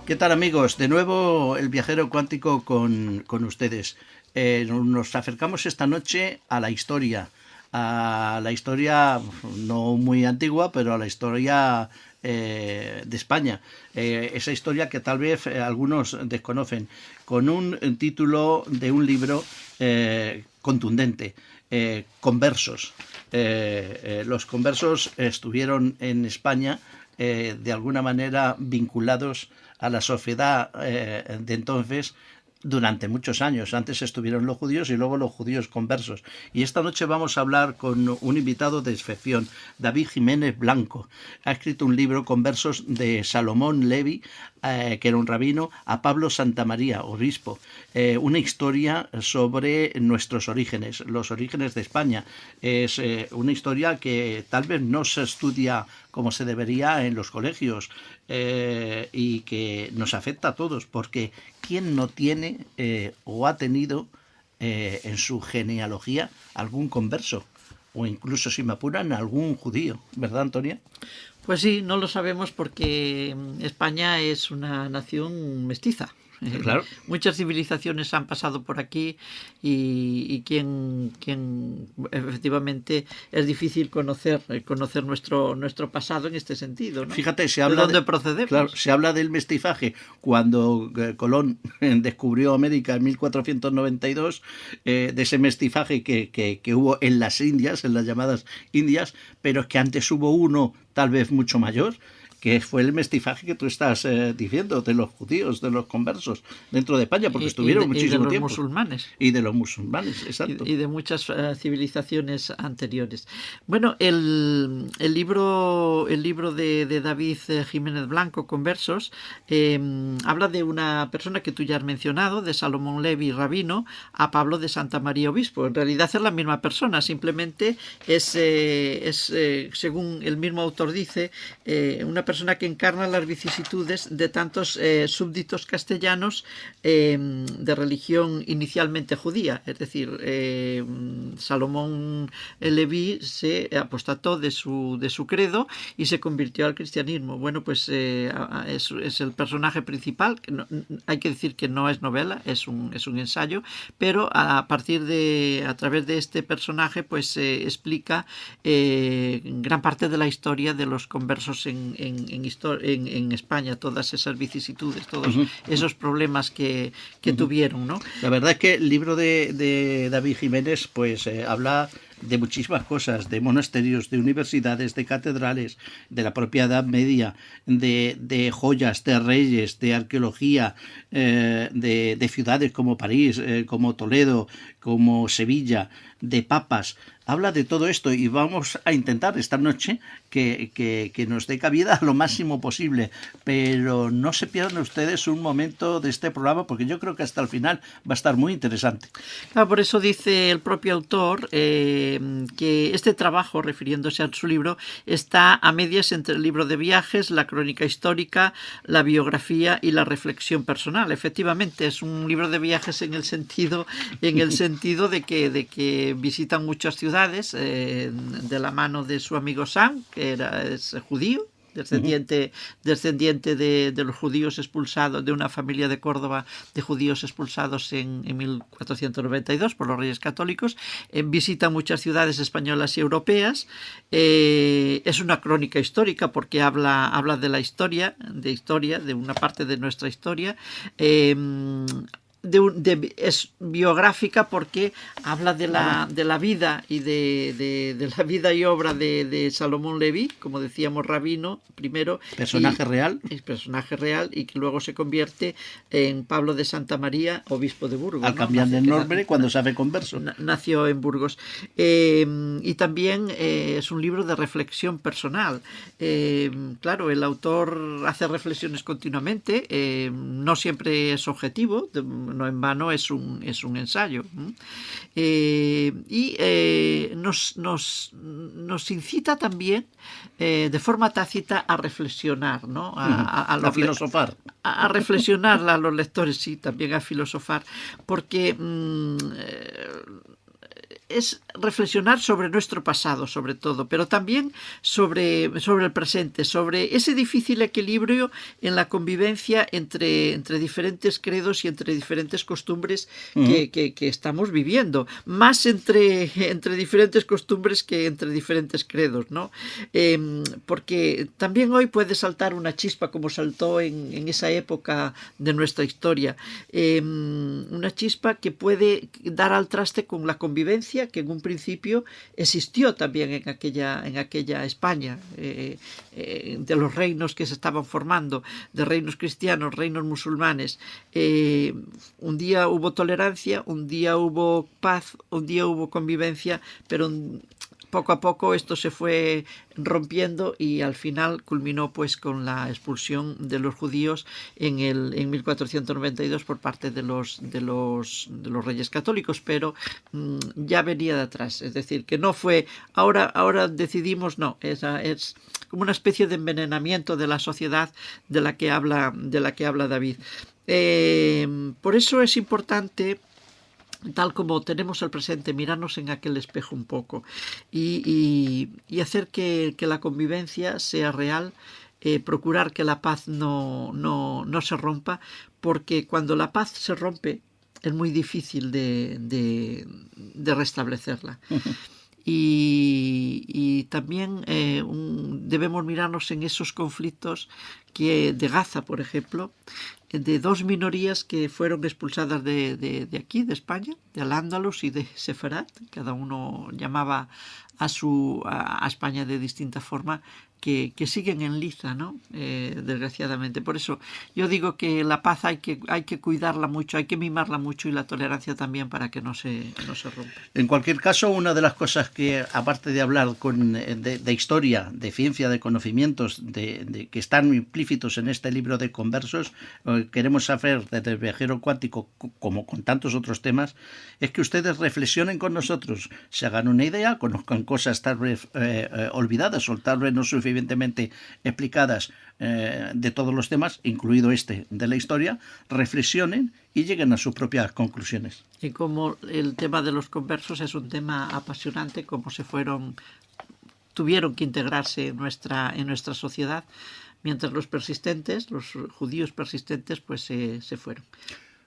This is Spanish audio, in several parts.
¿Qué tal, amigos? De nuevo el viajero cuántico con ustedes. Nos acercamos esta noche a la historia no muy antigua, pero a la historia de España. Esa historia que tal vez algunos desconocen, con un título de un libro contundente, Conversos. Los conversos estuvieron en España de alguna manera vinculados a la sociedad de entonces durante muchos años. Antes estuvieron los judíos y luego los judíos conversos. Y esta noche vamos a hablar con un invitado de excepción, David Jiménez Blanco. Ha escrito un libro, Conversos, de Salomón Levi, que era un rabino, a Pablo Santamaría, obispo. Una historia sobre nuestros orígenes, los orígenes de España. Es una historia que tal vez no se estudia como se debería en los colegios y que nos afecta a todos, porque ¿quién no tiene o ha tenido en su genealogía algún converso? O incluso, si me apuran, algún judío, ¿verdad, Antonia? Pues sí, no lo sabemos porque España es una nación mestiza. Claro. Muchas civilizaciones han pasado por aquí y quien efectivamente es difícil conocer nuestro pasado en este sentido, ¿no? Fíjate, ¿De dónde procedemos? Claro, se habla del mestizaje cuando Colón descubrió América en 1492, de ese mestizaje que hubo en las Indias, en las llamadas Indias, pero es que antes hubo uno tal vez mucho mayor, que fue el mestizaje que tú estás diciendo, de los judíos, de los conversos dentro de España, porque estuvieron muchísimo tiempo. Musulmanes. Y de los musulmanes, exacto. Y de muchas civilizaciones anteriores. Bueno, el libro de David Jiménez Blanco, Conversos, habla de una persona que tú ya has mencionado, de Salomón Levi, rabino, a Pablo de Santa María, obispo. En realidad es la misma persona, simplemente es según el mismo autor dice, una persona que encarna las vicisitudes de tantos súbditos castellanos de religión inicialmente judía. Es decir, Salomón Leví se apostató de su credo y se convirtió al cristianismo. Bueno, pues es el personaje principal. Hay que decir que no es novela, es un ensayo, pero a través de este personaje pues explica gran parte de la historia de los conversos en España, todas esas vicisitudes, todos esos problemas que tuvieron, ¿no? La verdad es que el libro de David Jiménez pues habla de muchísimas cosas, de monasterios, de universidades, de catedrales, de la propia Edad Media, de joyas, de reyes, de arqueología, de ciudades como París, como Toledo, como Sevilla, de papas. Habla de todo esto y vamos a intentar esta noche que nos dé cabida lo máximo posible, pero no se pierdan ustedes un momento de este programa porque yo creo que hasta el final va a estar muy interesante. Claro, por eso dice el propio autor que este trabajo, refiriéndose a su libro, está a medias entre el libro de viajes, la crónica histórica, la biografía y la reflexión personal. Efectivamente, es un libro de viajes en el sentido de que visitan muchas ciudades de la mano de su amigo Sam, que es judío, descendiente de los judíos expulsados, de una familia de Córdoba de judíos expulsados en 1492 por los Reyes Católicos. Visita muchas ciudades españolas y europeas. Es una crónica histórica porque habla de la historia, de una parte de nuestra historia. Es biográfica porque habla de la vida y de la vida y obra de Salomón Leví, como decíamos, rabino primero, personaje real y que luego se convierte en Pablo de Santa María, obispo de Burgos, al cambiar de nombre cuando se hace converso. Nació en Burgos. Y también es un libro de reflexión personal. Claro, el autor hace reflexiones continuamente, no siempre es objetivo, no en vano es un ensayo. Y nos incita también de forma tácita a reflexionar, ¿no? A filosofar. A reflexionar a los lectores, sí, también a filosofar, porque es reflexionar sobre nuestro pasado, sobre todo, pero también sobre el presente, sobre ese difícil equilibrio en la convivencia entre diferentes credos y entre diferentes costumbres que estamos viviendo, más entre diferentes costumbres que entre diferentes credos, ¿no? Porque también hoy puede saltar una chispa como saltó en esa época de nuestra historia, una chispa que puede dar al traste con la convivencia que en un principio existió también en aquella España, de los reinos que se estaban formando, de reinos cristianos, reinos musulmanes. Un día hubo tolerancia, un día hubo paz, un día hubo convivencia, pero poco a poco esto se fue rompiendo y al final culminó pues con la expulsión de los judíos en 1492 por parte de los reyes católicos, pero ya venía de atrás, es decir, que no fue ahora decidimos, no, es como una especie de envenenamiento de la sociedad de la que habla David. Por eso es importante, tal como tenemos el presente, mirarnos en aquel espejo un poco y hacer que la convivencia sea real, procurar que la paz no se rompa, porque cuando la paz se rompe es muy difícil de restablecerla. Y también debemos mirarnos en esos conflictos de Gaza, por ejemplo, de dos minorías que fueron expulsadas de aquí, de España, de Al-Ándalus y de Sefarat. Cada uno llamaba a España de distinta forma, que siguen en liza, ¿no? Desgraciadamente. Por eso yo digo que la paz hay que cuidarla mucho, hay que mimarla mucho, y la tolerancia también, para que no se rompa. En cualquier caso, una de las cosas que, aparte de hablar de historia, de ciencia, de conocimientos que están implícitos en este libro de Conversos, queremos hacer desde el viajero cuántico, como con tantos otros temas, es que ustedes reflexionen con nosotros, se hagan una idea, conozcan cosas tal vez olvidadas o tal vez no suficientemente explicadas de todos los temas, incluido este de la historia, reflexionen y lleguen a sus propias conclusiones. Y como el tema de los conversos es un tema apasionante, como tuvieron que integrarse en nuestra sociedad, mientras los judíos persistentes, pues se fueron,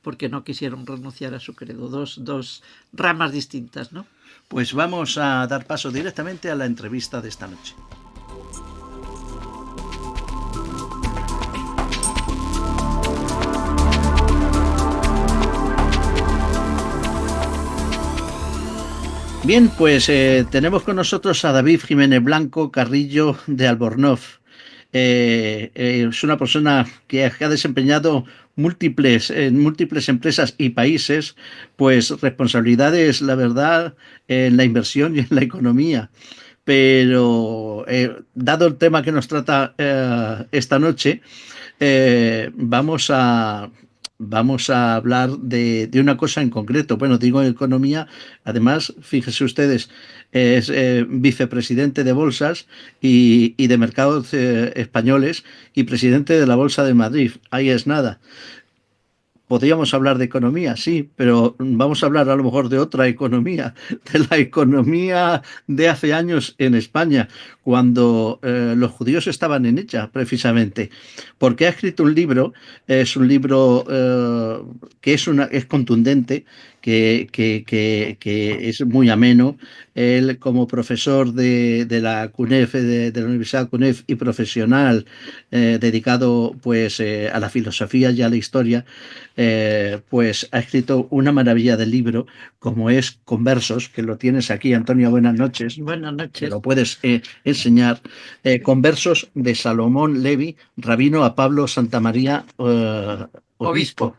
porque no quisieron renunciar a su credo. Dos ramas distintas, ¿no? Pues vamos a dar paso directamente a la entrevista de esta noche. Bien, pues tenemos con nosotros a David Jiménez Blanco Carrillo de Albornoz. Es una persona que ha desempeñado en múltiples empresas y países, pues responsabilidades, la verdad, en la inversión y en la economía. Pero dado el tema que nos trata esta noche, vamos a hablar de una cosa en concreto. Bueno, digo economía, además, fíjense ustedes, es vicepresidente de bolsas y de mercados españoles y presidente de la Bolsa de Madrid. Ahí es nada. Podríamos hablar de economía, sí, pero vamos a hablar a lo mejor de otra economía, de la economía de hace años en España, cuando los judíos estaban en ella, precisamente. Porque ha escrito un libro, es un libro que es contundente, que es muy ameno. Él, como profesor de la CUNEF, de la Universidad CUNEF, y profesional dedicado pues a la filosofía y a la historia, pues ha escrito una maravilla de libro, como es Conversos, que lo tienes aquí, Antonio. Buenas noches. Buenas noches. Te lo puedes enseñar. Conversos, de Salomón Levi, rabino a Pablo Santamaría, obispo.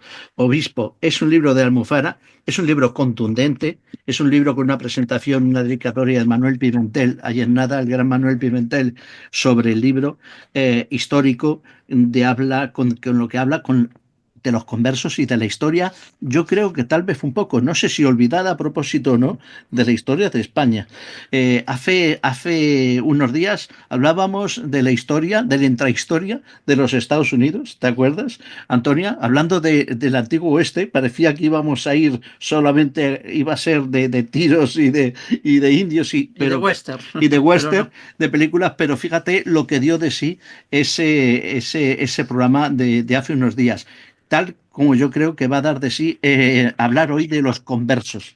Es un libro de Almufara, es un libro contundente, es un libro con una presentación, una dedicatoria de Manuel Pimentel, ayer nada, el gran Manuel Pimentel, sobre el libro histórico, con lo que habla con de los conversos y de la historia, yo creo que tal vez un poco, no sé si olvidada a propósito o no, de la historia de España. Hace unos días hablábamos de la historia, de la intrahistoria de los Estados Unidos, ¿te acuerdas, Antonia? Hablando del antiguo oeste, parecía que íbamos a ir solamente, iba a ser de tiros y de indios, Y de western, y de pero western, no. de películas, pero fíjate lo que dio de sí ese programa de hace unos días, tal como yo creo que va a dar de sí hablar hoy de los conversos.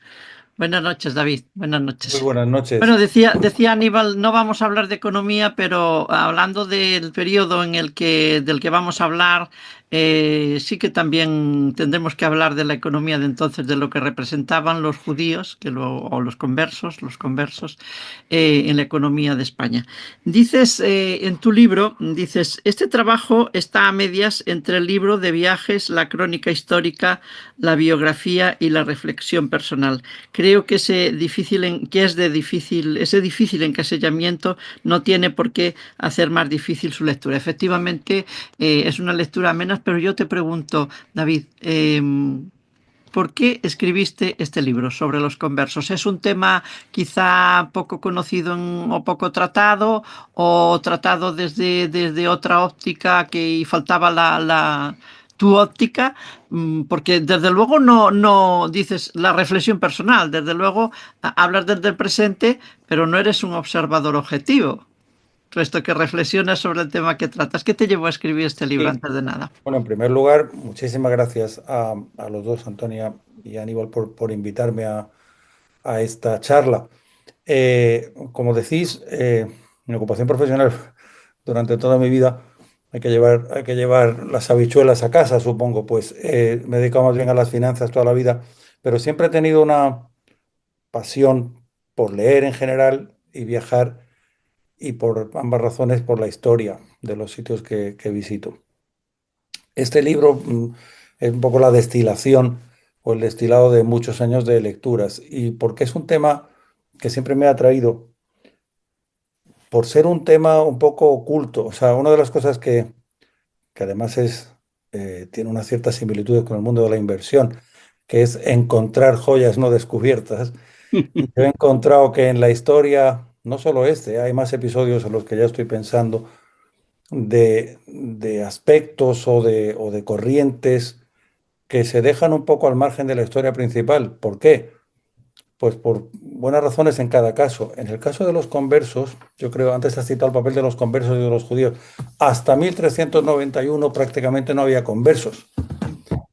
Buenas noches, David. Buenas Muy noches. buenas Bueno, noches. decía Aníbal, no vamos a hablar de economía, pero hablando del periodo del que vamos a hablar, sí que también tendremos que hablar de la economía de entonces, de lo que representaban los judíos, o los conversos, en la economía de España. Dices en tu libro, dices, este trabajo está a medias entre el libro de viajes, la crónica histórica, la biografía y la reflexión personal. Creo que ese difícil encasillamiento no tiene por qué hacer más difícil su lectura. Efectivamente, es una lectura amena, pero yo te pregunto, David, ¿por qué escribiste este libro sobre los conversos? ¿Es un tema quizá poco conocido o poco tratado, o tratado desde otra óptica y faltaba tu óptica? Porque desde luego no dices la reflexión personal, desde luego hablas desde el presente, pero no eres un observador objetivo, puesto que reflexionas sobre el tema que tratas. ¿Qué te llevó a escribir este libro Sí, antes de nada? bueno, en primer lugar, muchísimas gracias a los dos, Antonia y Aníbal, por invitarme a esta charla. Como decís, mi ocupación profesional durante toda mi vida hay que llevar las habichuelas a casa, supongo, pues me he dedicado más bien a las finanzas toda la vida, pero siempre he tenido una pasión por leer en general y viajar, y por ambas razones por la historia de los sitios que visito. Este libro es un poco la destilación o el destilado de muchos años de lecturas, y porque es un tema que siempre me ha atraído por ser un tema un poco oculto. O sea, una de las cosas que además tiene una cierta similitud con el mundo de la inversión, que es encontrar joyas no descubiertas. Y yo he encontrado que en la historia, no solo hay más episodios en los que ya estoy pensando, de aspectos o de corrientes que se dejan un poco al margen de la historia principal. ¿Por qué? Pues por buenas razones en cada caso. En el caso de los conversos, yo creo, antes has citado el papel de los conversos y de los judíos, hasta 1391 prácticamente no había conversos.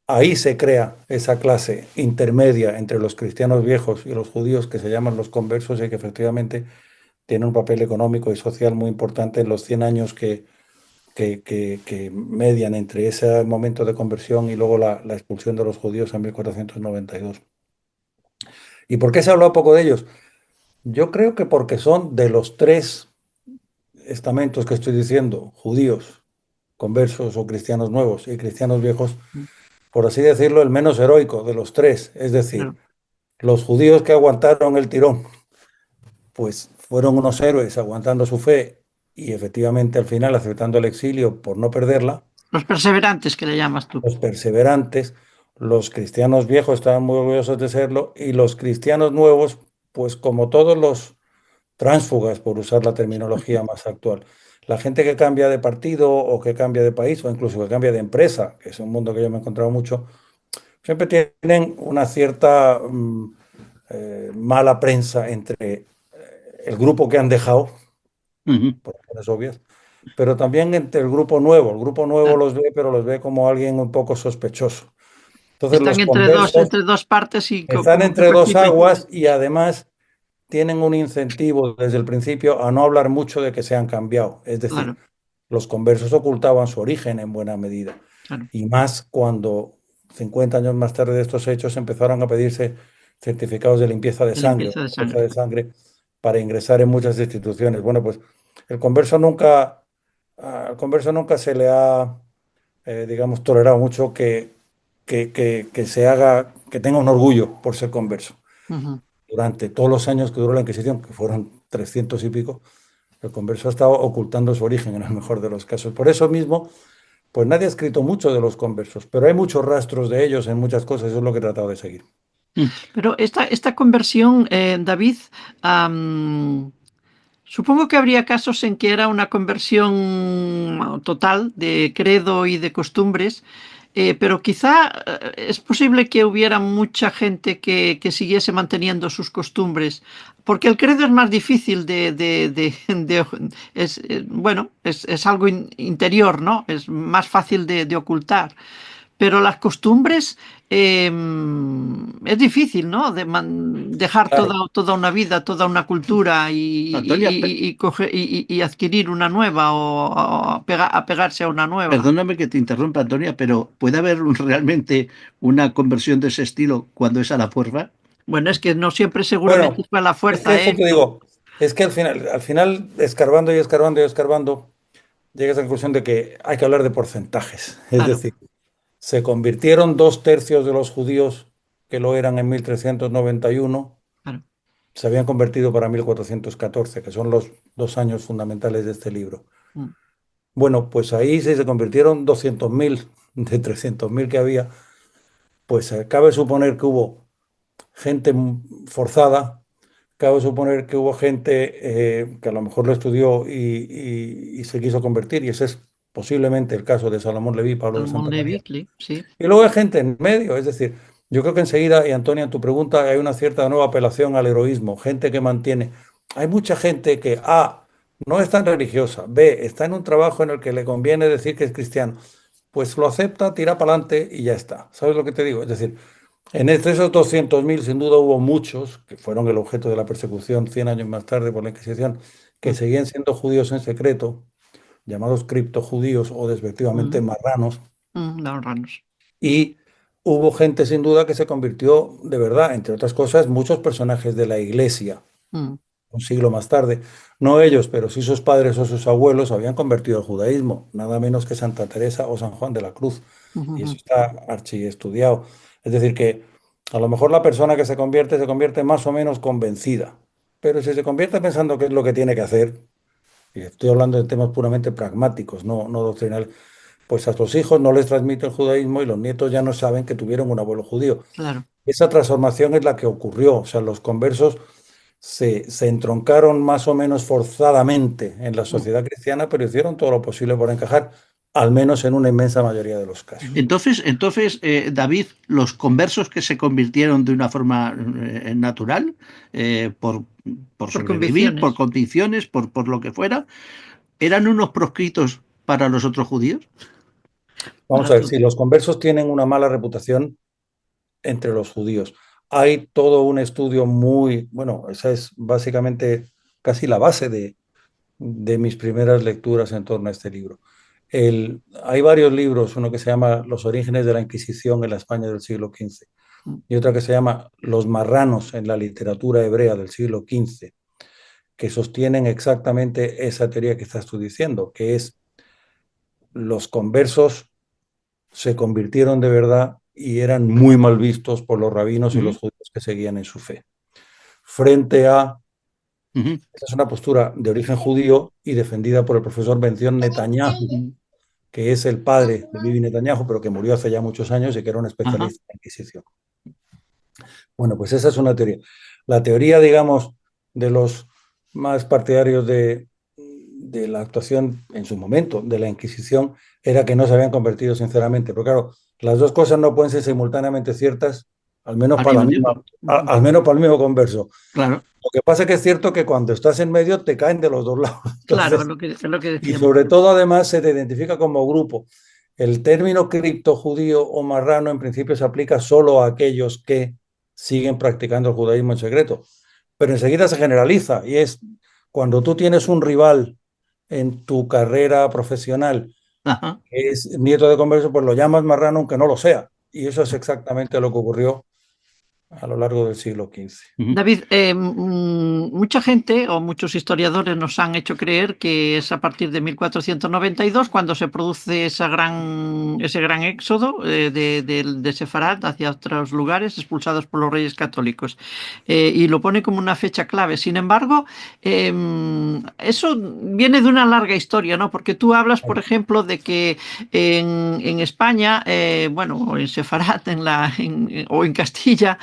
Ahí se crea esa clase intermedia entre los cristianos viejos y los judíos, que se llaman los conversos, y que efectivamente tienen un papel económico y social muy importante en los 100 años que median entre ese momento de conversión y luego la expulsión de los judíos en 1492. ¿Y por qué se ha hablado poco de ellos? Yo creo que porque son de los tres estamentos que estoy diciendo, judíos, conversos o cristianos nuevos y cristianos viejos, por así decirlo, el menos heroico de los tres. Es decir, Claro. los judíos que aguantaron el tirón, pues fueron unos héroes aguantando su fe y efectivamente al final aceptando el exilio por no perderla. Los perseverantes que le llamas tú. Los perseverantes, los cristianos viejos estaban muy orgullosos de serlo, y los cristianos nuevos, pues como todos los tránsfugas, por usar la terminología más actual, la gente que cambia de partido o que cambia de país o incluso que cambia de empresa, que es un mundo que yo me he encontrado mucho, siempre tienen una cierta mala prensa entre el grupo que han dejado, Ujú. por razones obvias, pero también entre el grupo nuevo. El grupo nuevo Claro. los ve, pero los ve como alguien un poco sospechoso. Entonces Están los conversos entre dos partes y están como que entre dos perciben. aguas, y además tienen un incentivo desde el principio a no hablar mucho de que se han cambiado. Es decir, Claro, los conversos ocultaban su origen en buena medida. claro. Y más cuando 50 años más tarde de estos hechos empezaron a pedirse certificados de limpieza de De sangre, limpieza de limpieza sangre. de sangre para ingresar en muchas instituciones. Bueno, pues el converso nunca, al converso nunca se le ha, digamos, tolerado mucho que se haga, que tenga un orgullo por ser converso. Ujú. Durante todos los años que duró la Inquisición, que fueron 300 y pico, el converso ha estado ocultando su origen en el mejor de los casos. Por eso mismo, pues nadie ha escrito mucho de los conversos, pero hay muchos rastros de ellos en muchas cosas, eso es lo que he tratado de seguir. Pero esta conversión, David, am, supongo que habría casos en que era una conversión total de credo y de costumbres, pero quizá es posible que hubiera mucha gente que siguiese manteniendo sus costumbres, porque el credo es más difícil bueno, es algo interior, ¿no? Es más fácil de ocultar. Pero las costumbres es difícil, ¿no? Dejar Claro, toda una vida, toda una cultura Antonia, y adquirir una nueva o apegarse a una nueva. perdóname que te interrumpa, Antonia, pero ¿puede haber realmente una conversión de ese estilo cuando es a la fuerza? Bueno, es que no siempre seguramente bueno, fue a la es que fuerza, eso ¿eh? te digo, es que al final, escarbando y escarbando y escarbando, llegas a la conclusión de que hay que hablar de porcentajes. Es Claro, decir, se convirtieron 2/3 de los judíos que lo eran en 1391, claro. se habían convertido para 1414, que son los 2 años fundamentales de este libro. Mm, Bueno, pues ahí sí se convirtieron 200.000 de 300.000 que había, pues cabe suponer que hubo gente forzada, cabe suponer que hubo gente que a lo mejor lo estudió y se quiso convertir, y ese es posiblemente el caso de Salomón Leví, Pablo de Salmón Santa María. Levi, sí. Y luego hay gente en medio, es decir, yo creo que enseguida, y Antonia, en tu pregunta hay una cierta nueva apelación al heroísmo, gente que mantiene. Hay mucha gente que A, no es tan religiosa, B, está en un trabajo en el que le conviene decir que es cristiano, pues lo acepta, tira para adelante y ya está. ¿Sabes lo que te digo? Es decir, entre esos 200.000 sin duda hubo muchos que fueron el objeto de la persecución 100 años más tarde por la Inquisición, que Mm, seguían siendo judíos en secreto, llamados criptojudíos o despectivamente mm, marranos. los ranos. Y hubo gente sin duda que se convirtió de verdad, entre otras cosas, muchos personajes de la iglesia, Mm, un siglo más tarde. No ellos, pero sí sus padres o sus abuelos habían convertido al judaísmo, nada menos que Santa Teresa o San Juan de la Cruz. Y eso mm, está archiestudiado. Es decir, que a lo mejor la persona que se convierte más o menos convencida. Pero si se convierte pensando qué es lo que tiene que hacer, y estoy hablando de temas puramente pragmáticos, no doctrinales, pues a sus hijos no les transmite el judaísmo y los nietos ya no saben que tuvieron un abuelo judío. claro. Esa transformación es la que ocurrió, o sea, los conversos se entroncaron más o menos forzadamente en la Mm, sociedad cristiana, pero hicieron todo lo posible por encajar, al menos en una inmensa mayoría de los casos. David, los conversos que se convirtieron de una forma natural, por por sobrevivir, por convicciones. convicciones, por lo que fuera, ¿eran unos proscritos para los otros judíos? Vamos Para a ver, todo. si los conversos tienen una mala reputación entre los judíos, hay todo un estudio muy, bueno, esa es básicamente casi la base de mis primeras lecturas en torno a este libro. Hay varios libros, uno que se llama Los orígenes de la Inquisición en la España del siglo XV Mm, y otra que se llama Los marranos en la literatura hebrea del siglo XV, que sostienen exactamente esa teoría que estás tú diciendo, que es los conversos se convirtieron de verdad y eran muy mal vistos por los rabinos y Ujú, los judíos que seguían en su fe. Frente a, ujú, esta es una postura de origen judío y defendida por el profesor Benzion Netanyahu, ujú. que es el padre de Bibi Netanyahu, pero que murió hace ya muchos años y que era un ajá. especialista en la Inquisición. Bueno, pues esa es una teoría. La teoría, digamos, de los más partidarios de la actuación en su momento de la Inquisición era que no se habían convertido sinceramente. Pero claro, las dos cosas no pueden ser simultáneamente ciertas, al menos Al para la mismo misma, tiempo. Ujú. al menos para el mismo converso. Claro. Lo que pasa es que es cierto que cuando estás en medio te caen de los dos lados. Claro, Entonces, es lo que y decíamos. sobre todo, además, se te identifica como grupo. El término criptojudío o marrano en principio se aplica solo a aquellos que siguen practicando el judaísmo en secreto, pero enseguida se generaliza y es cuando tú tienes un rival en tu carrera profesional Ajá. que es nieto de converso, pues lo llamas marrano aunque no lo sea. Y eso es exactamente lo que ocurrió a lo largo del siglo XV. David, mucha gente o muchos historiadores nos han hecho creer que es a partir de 1492 cuando se produce ese gran éxodo de Sefarad hacia otros lugares expulsados por los reyes católicos. Y lo pone como una fecha clave. Sin embargo, eso viene de una larga historia, ¿no? Porque tú hablas, por ejemplo, de que en España, bueno, o en Sefarad o en Castilla,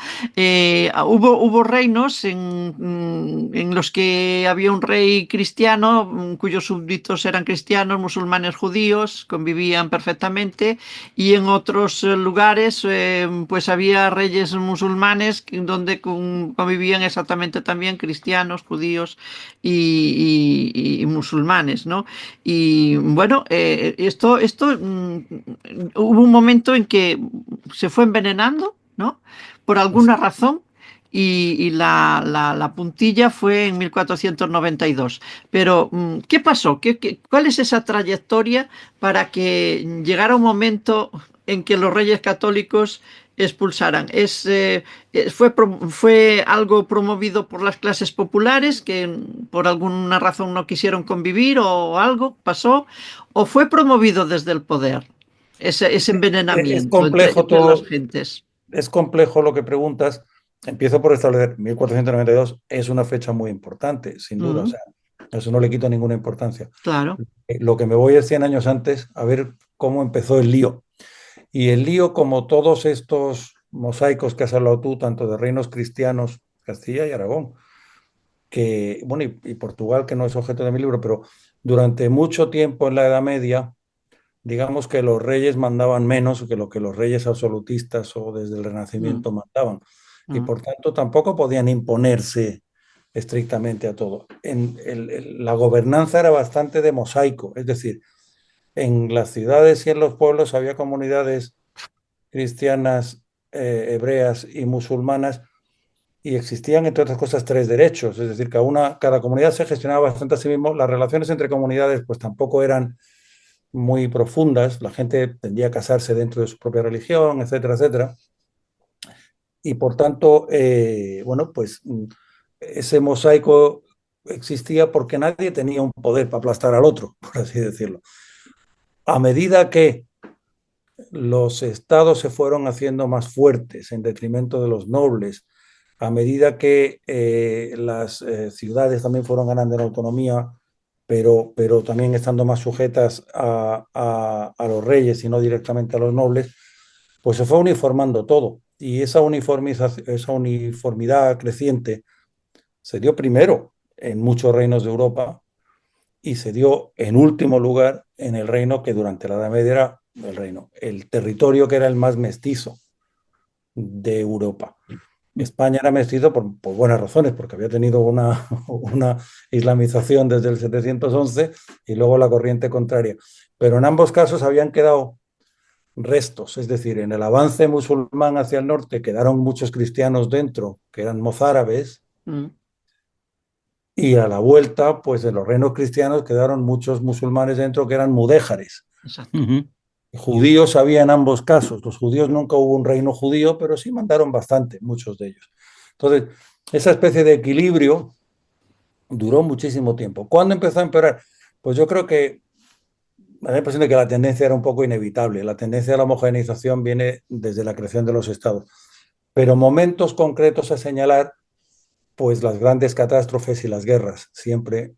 hubo reinos en los que había un rey cristiano cuyos súbditos eran cristianos, musulmanes, judíos, convivían perfectamente, y en otros lugares pues había reyes musulmanes donde convivían exactamente también cristianos, judíos y musulmanes, ¿no? Y bueno, hubo un momento en que se fue envenenando, ¿no? Por alguna razón, y la puntilla fue en 1492. Pero, ¿qué pasó? ¿Cuál es esa trayectoria para que llegara un momento en que los reyes católicos expulsaran? ¿Fue algo promovido por las clases populares que por alguna razón no quisieron convivir o algo pasó? ¿O fue promovido desde el poder ese Es envenenamiento complejo entre las todo, gentes? es complejo lo que preguntas. Empiezo por establecer 1492 es una fecha muy importante, sin duda, o Mm, sea, eso no le quito ninguna importancia. claro. Lo que me voy es 100 años antes a ver cómo empezó el lío. Y el lío, como todos estos mosaicos que has hablado tú, tanto de reinos cristianos, Castilla y Aragón, que, bueno, y Portugal, que no es objeto de mi libro, pero durante mucho tiempo en la Edad Media, digamos que los reyes mandaban menos que lo que los reyes absolutistas o desde el Mm, Renacimiento mandaban. Y mm, por tanto tampoco podían imponerse estrictamente a todo. La gobernanza era bastante de mosaico, es decir, en las ciudades y en los pueblos había comunidades cristianas, hebreas y musulmanas, y existían, entre otras cosas, tres derechos, es decir, cada comunidad se gestionaba bastante a sí mismo. Las relaciones entre comunidades pues tampoco eran muy profundas, la gente tendía a casarse dentro de su propia religión, etcétera, etcétera. Y por tanto, bueno, pues ese mosaico existía porque nadie tenía un poder para aplastar al otro, por así decirlo. A medida que los estados se fueron haciendo más fuertes en detrimento de los nobles, a medida que las ciudades también fueron ganando en autonomía, pero también estando más sujetas a los reyes y no directamente a los nobles, pues se fue uniformando todo. Y esa uniformidad creciente se dio primero en muchos reinos de Europa y se dio en último lugar en el reino que durante la Edad Media era el territorio que era el más mestizo de Europa. España era mestizo por buenas razones, porque había tenido una islamización desde el 711 y luego la corriente contraria. Pero en ambos casos habían quedado restos, es decir, en el avance musulmán hacia el norte quedaron muchos cristianos dentro, que eran mozárabes, mm, y a la vuelta, pues de los reinos cristianos quedaron muchos musulmanes dentro que eran mudéjares. exacto. Judíos había en ambos casos. Los judíos nunca hubo un reino judío, pero sí mandaron bastante, muchos de ellos. Entonces, esa especie de equilibrio duró muchísimo tiempo. ¿Cuándo empezó a empeorar? Pues yo creo que me da la impresión de que la tendencia era un poco inevitable. La tendencia a la homogeneización viene desde la creación de los estados. Pero momentos concretos a señalar, pues las grandes catástrofes y las guerras siempre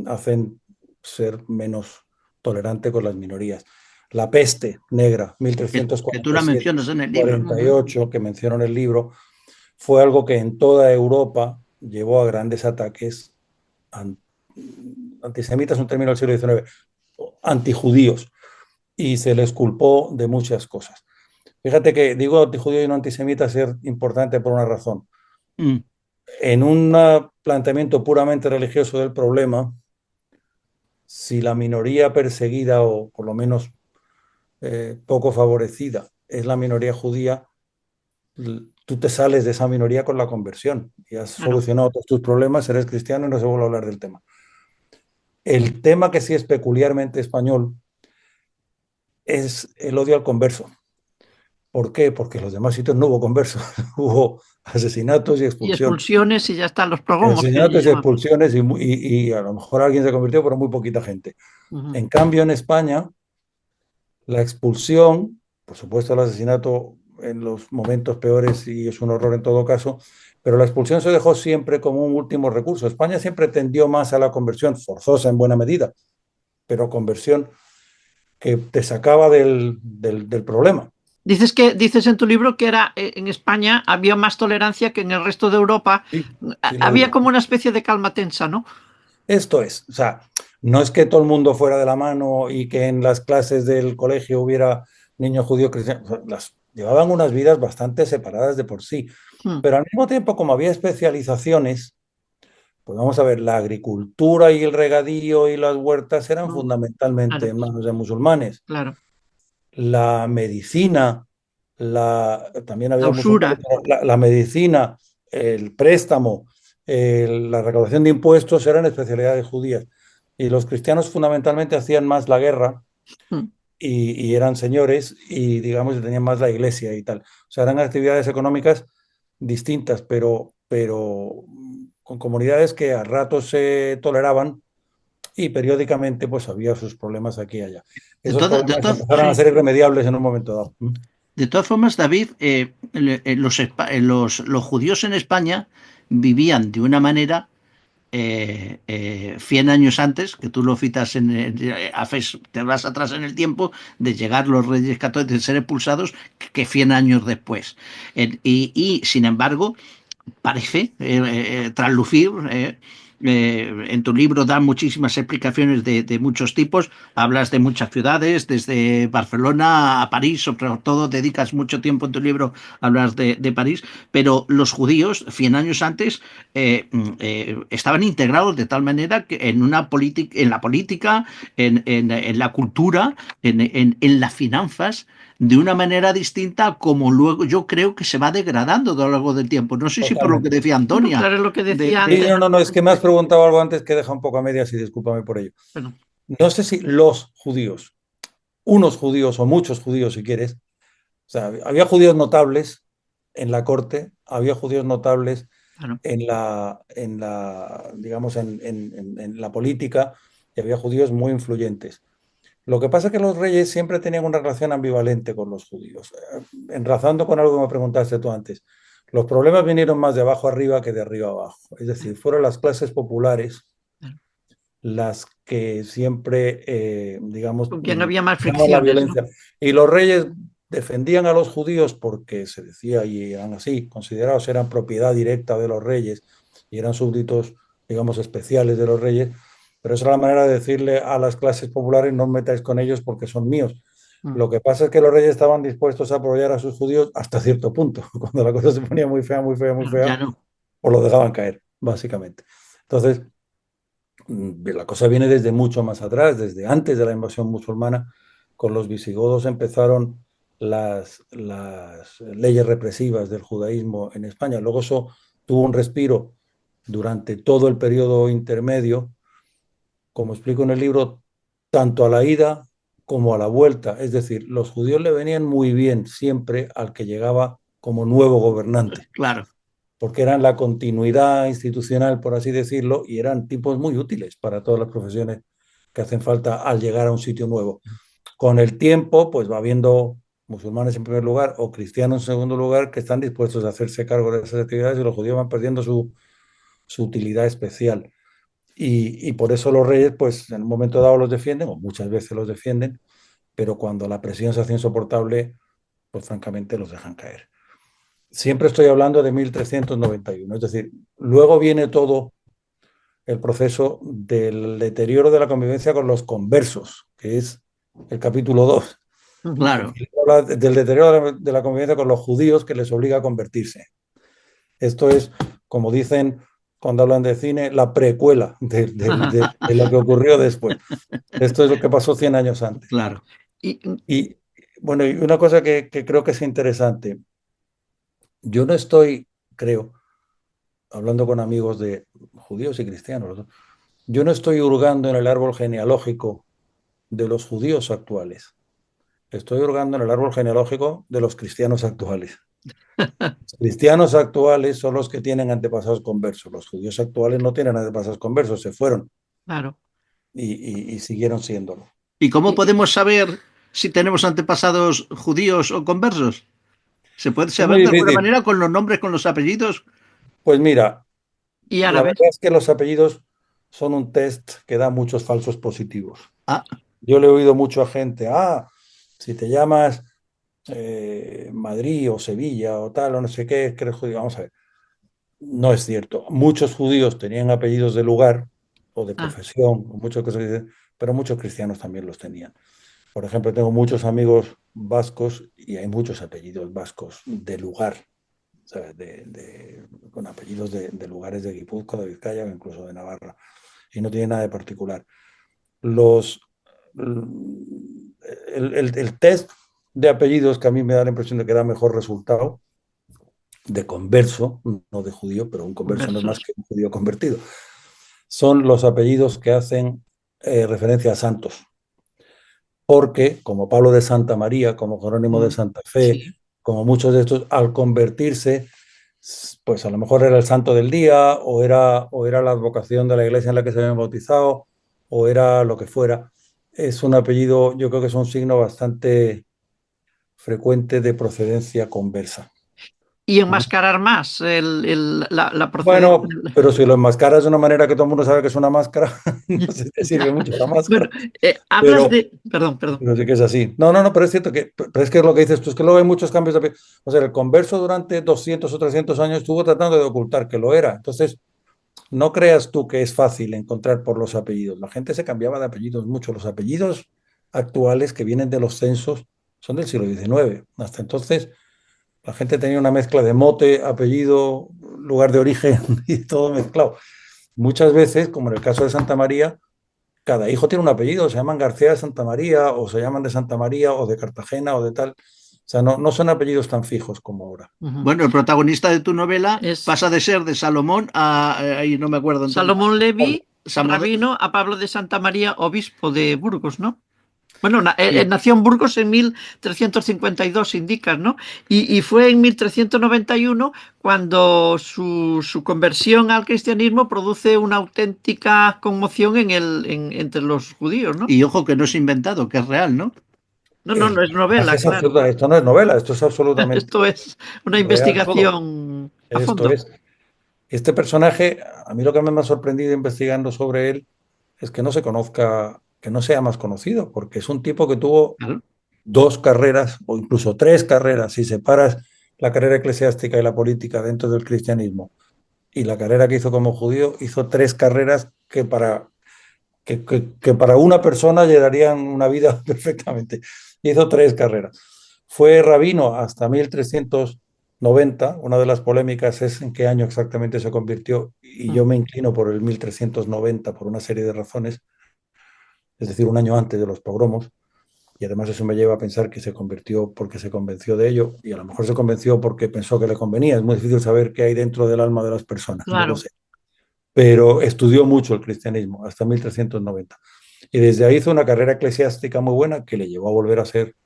hacen ser menos tolerante con las minorías. La peste negra, Que tú la mencionas en el libro. 1347-48, que menciono en el libro, fue algo que en toda Europa llevó a grandes ataques antisemitas, un término del siglo XIX, antijudíos, y se les culpó de muchas cosas. Fíjate que digo antijudío y no antisemita ser importante por una razón. Mm, En un planteamiento puramente religioso del problema, si la minoría perseguida o por lo menos poco favorecida es la minoría judía, tú te sales de esa minoría con la conversión y has Claro. solucionado todos tus problemas, eres cristiano y no se vuelve a hablar del tema. El tema que sí es peculiarmente español es el odio al converso. ¿Por qué? Porque en los demás sitios no hubo conversos, hubo asesinatos y Y expulsión. expulsiones y ya están los progromos que le Asesinatos y llamaban. expulsiones y a lo mejor alguien se convirtió, pero muy poquita gente. Ujú. En cambio, en España, la expulsión, por supuesto, el asesinato en los momentos peores y es un horror en todo caso, pero la expulsión se dejó siempre como un último recurso. España siempre tendió más a la conversión, forzosa en buena medida, pero conversión que te sacaba del problema. Dices en tu libro que era en España había más tolerancia que en el resto de Europa. Sí, sin la Había duda. como una especie de calma tensa, ¿no? Esto es, o sea, no es que todo el mundo fuera de la mano y que en las clases del colegio hubiera niños judíos cristianos, o sea, las llevaban unas vidas bastante separadas de por sí, Mm, pero al mismo tiempo, como había especializaciones, pues vamos a ver, la agricultura y el regadío y las huertas eran mm, fundamentalmente claro, en manos de musulmanes. claro. La medicina, también La había musulmanes, usura, pero la medicina, el préstamo, la recaudación de impuestos eran especialidades judías. Y los cristianos fundamentalmente hacían más la guerra mm, y eran señores y, digamos, tenían más la iglesia y tal. O sea, eran actividades económicas distintas, pero con comunidades que a ratos se toleraban y periódicamente pues había sus problemas aquí y allá. Esos problemas empezaron a sí. ser irremediables en un momento dado. ¿Mm? De todas formas, David, los judíos en España vivían de una manera 100 años antes, que tú lo citas te vas atrás en el tiempo, de llegar los reyes católicos, de ser expulsados, que 100 años después. Sin embargo, parece traslucir. En tu libro dan muchísimas explicaciones de muchos tipos, hablas de muchas ciudades, desde Barcelona a París, sobre todo dedicas mucho tiempo en tu libro a hablar de París, pero los judíos, 100 años antes, estaban integrados de tal manera que en la política, en la cultura, en las finanzas, de una manera distinta como luego yo creo que se va degradando a lo largo del tiempo. No sé si por lo que Totalmente. decía Bueno, Antonia, claro, es lo que de, decía Sí, antes. de- no, no, no, es que me has preguntado algo antes que deja un poco a medias y discúlpame por ello. Bueno, No sé si los judíos, unos judíos o muchos judíos si quieres, o sea, había judíos notables en la corte, había judíos notables claro. digamos, en la política y había judíos muy influyentes. Lo que pasa es que los reyes siempre tenían una relación ambivalente con los judíos. Enlazando con algo que me preguntaste tú antes, los problemas vinieron más de abajo arriba que de arriba abajo. Es decir, fueron las clases populares Claro. las que siempre, digamos, Con quien había más usaban la fricciones, ¿no? violencia. Y los reyes defendían a los judíos porque se decía, y eran así, considerados eran propiedad directa de los reyes y eran súbditos, digamos, especiales de los reyes. Pero esa era la manera de decirle a las clases populares, no os metáis con ellos porque son míos. Mm, Lo que pasa es que los reyes estaban dispuestos a apoyar a sus judíos hasta cierto punto. Cuando la cosa se ponía muy fea, muy fea, muy claro, ya fea, no. o lo dejaban caer, básicamente. Entonces, la cosa viene desde mucho más atrás, desde antes de la invasión musulmana. Con los visigodos empezaron las leyes represivas del judaísmo en España. Luego eso tuvo un respiro durante todo el periodo intermedio, como explico en el libro, tanto a la ida como a la vuelta. Es decir, los judíos le venían muy bien siempre al que llegaba como nuevo gobernante claro. porque eran la continuidad institucional, por así decirlo, y eran tipos muy útiles para todas las profesiones que hacen falta al llegar a un sitio nuevo. Con el tiempo, pues va habiendo musulmanes en primer lugar o cristianos en segundo lugar que están dispuestos a hacerse cargo de esas actividades y los judíos van perdiendo su utilidad especial. Y por eso los reyes, pues en un momento dado los defienden, o muchas veces los defienden, pero cuando la presión se hace insoportable, pues francamente los dejan caer. Siempre estoy hablando de 1391, es decir, luego viene todo el proceso del deterioro de la convivencia con los conversos, que es el capítulo 2. Ujú. Claro. Habla del deterioro de la convivencia con los judíos que les obliga a convertirse. Esto es, como dicen cuando hablan de cine, la precuela de lo que ocurrió después. Esto es lo que pasó 100 años antes. Claro. Y, Y bueno, y una cosa que creo que es interesante, yo no estoy, creo, hablando con amigos de judíos y cristianos, yo no estoy hurgando en el árbol genealógico de los judíos actuales. estoy hurgando en el árbol genealógico de los cristianos actuales. Los cristianos actuales son los que tienen antepasados conversos. Los judíos actuales no tienen antepasados conversos, se fueron Claro. y siguieron siéndolo. ¿Y cómo Y, podemos saber si tenemos antepasados judíos o conversos? ¿Se puede Es muy saber de alguna difícil. manera con los nombres, con los apellidos? Pues mira, y la árabes. verdad es que los apellidos son un test que da muchos falsos positivos. Ah, Yo le he oído mucho a gente, si te llamas Madrid o Sevilla o tal o no sé qué, que eres judío. Vamos a ver, no es cierto. Muchos judíos tenían apellidos de lugar o de Ah, profesión, o muchos que se dicen, pero muchos cristianos también los tenían. Por ejemplo, tengo muchos amigos vascos y hay muchos apellidos vascos de lugar, ¿sabes? Con apellidos de lugares de Guipúzcoa, de Vizcaya o incluso de Navarra. Y no tiene nada de particular. Los, el test de apellidos que a mí me da la impresión de que da mejor resultado, de converso, no de judío, pero un converso no es más versos. que un judío convertido, son los apellidos que hacen referencia a santos. Porque, como Pablo de Santa María, como Jerónimo de Mm, Santa Fe, sí. como muchos de estos, al convertirse, pues a lo mejor era el santo del día, o era la advocación de la iglesia en la que se habían bautizado, o era lo que fuera. Es un apellido, yo creo que es un signo bastante frecuente de procedencia conversa. Y enmascarar más la procedencia. Bueno, pero si lo enmascaras de una manera que todo el mundo sabe que es una máscara, no sé si te sirve Ya. mucho la Bueno, máscara. hablas Pero, de. Perdón, perdón. pero sí que es así. No, no, no, pero es cierto que, pero es que es lo que dices tú, es que luego hay muchos cambios de apellido. O sea, el converso durante 200 o 300 años estuvo tratando de ocultar que lo era. Entonces, no creas tú que es fácil encontrar por los apellidos. La gente se cambiaba de apellidos mucho. Los apellidos actuales que vienen de los censos son del siglo XIX. Hasta entonces, la gente tenía una mezcla de mote, apellido, lugar de origen y todo mezclado. Muchas veces, como en el caso de Santa María, cada hijo tiene un apellido, se llaman García de Santa María, o se llaman de Santa María, o de Cartagena, o de tal. O sea, no, no son apellidos tan fijos como ahora. Ujú. bueno, el protagonista de tu novela Es pasa de ser de Salomón a, ahí no me acuerdo entonces, Salomón Levi, Samo- rabino, a Pablo de Santa María, obispo de Burgos, ¿no? Bueno, sí. nació en Burgos en 1352, indicas, ¿no? Y fue en 1391 cuando su conversión al cristianismo produce una auténtica conmoción entre los judíos, ¿no? Y ojo que no es inventado, que es real, ¿no? No, no, no es novela, claro. Esto no es novela, esto es absolutamente Esto es una real todo. investigación a Esto fondo. es. Este personaje, a mí lo que me ha sorprendido investigando sobre él es que no se conozca, que no sea más conocido, porque es un tipo que tuvo Claro. dos carreras o incluso tres carreras, si separas la carrera eclesiástica y la política dentro del cristianismo y la carrera que hizo como judío, hizo tres carreras que para una persona llenarían una vida perfectamente. Hizo tres carreras. Fue rabino hasta 1390. Una de las polémicas es en qué año exactamente se convirtió, y Mm, yo me inclino por el 1390 por una serie de razones, es decir, un año antes de los pogromos. Y además eso me lleva a pensar que se convirtió porque se convenció de ello, y a lo mejor se convenció porque pensó que le convenía. Es muy difícil saber qué hay dentro del alma de las personas, no lo claro. sé. Pero estudió mucho el cristianismo hasta 1390. Y desde ahí hizo una carrera eclesiástica muy buena que le llevó a volver a ser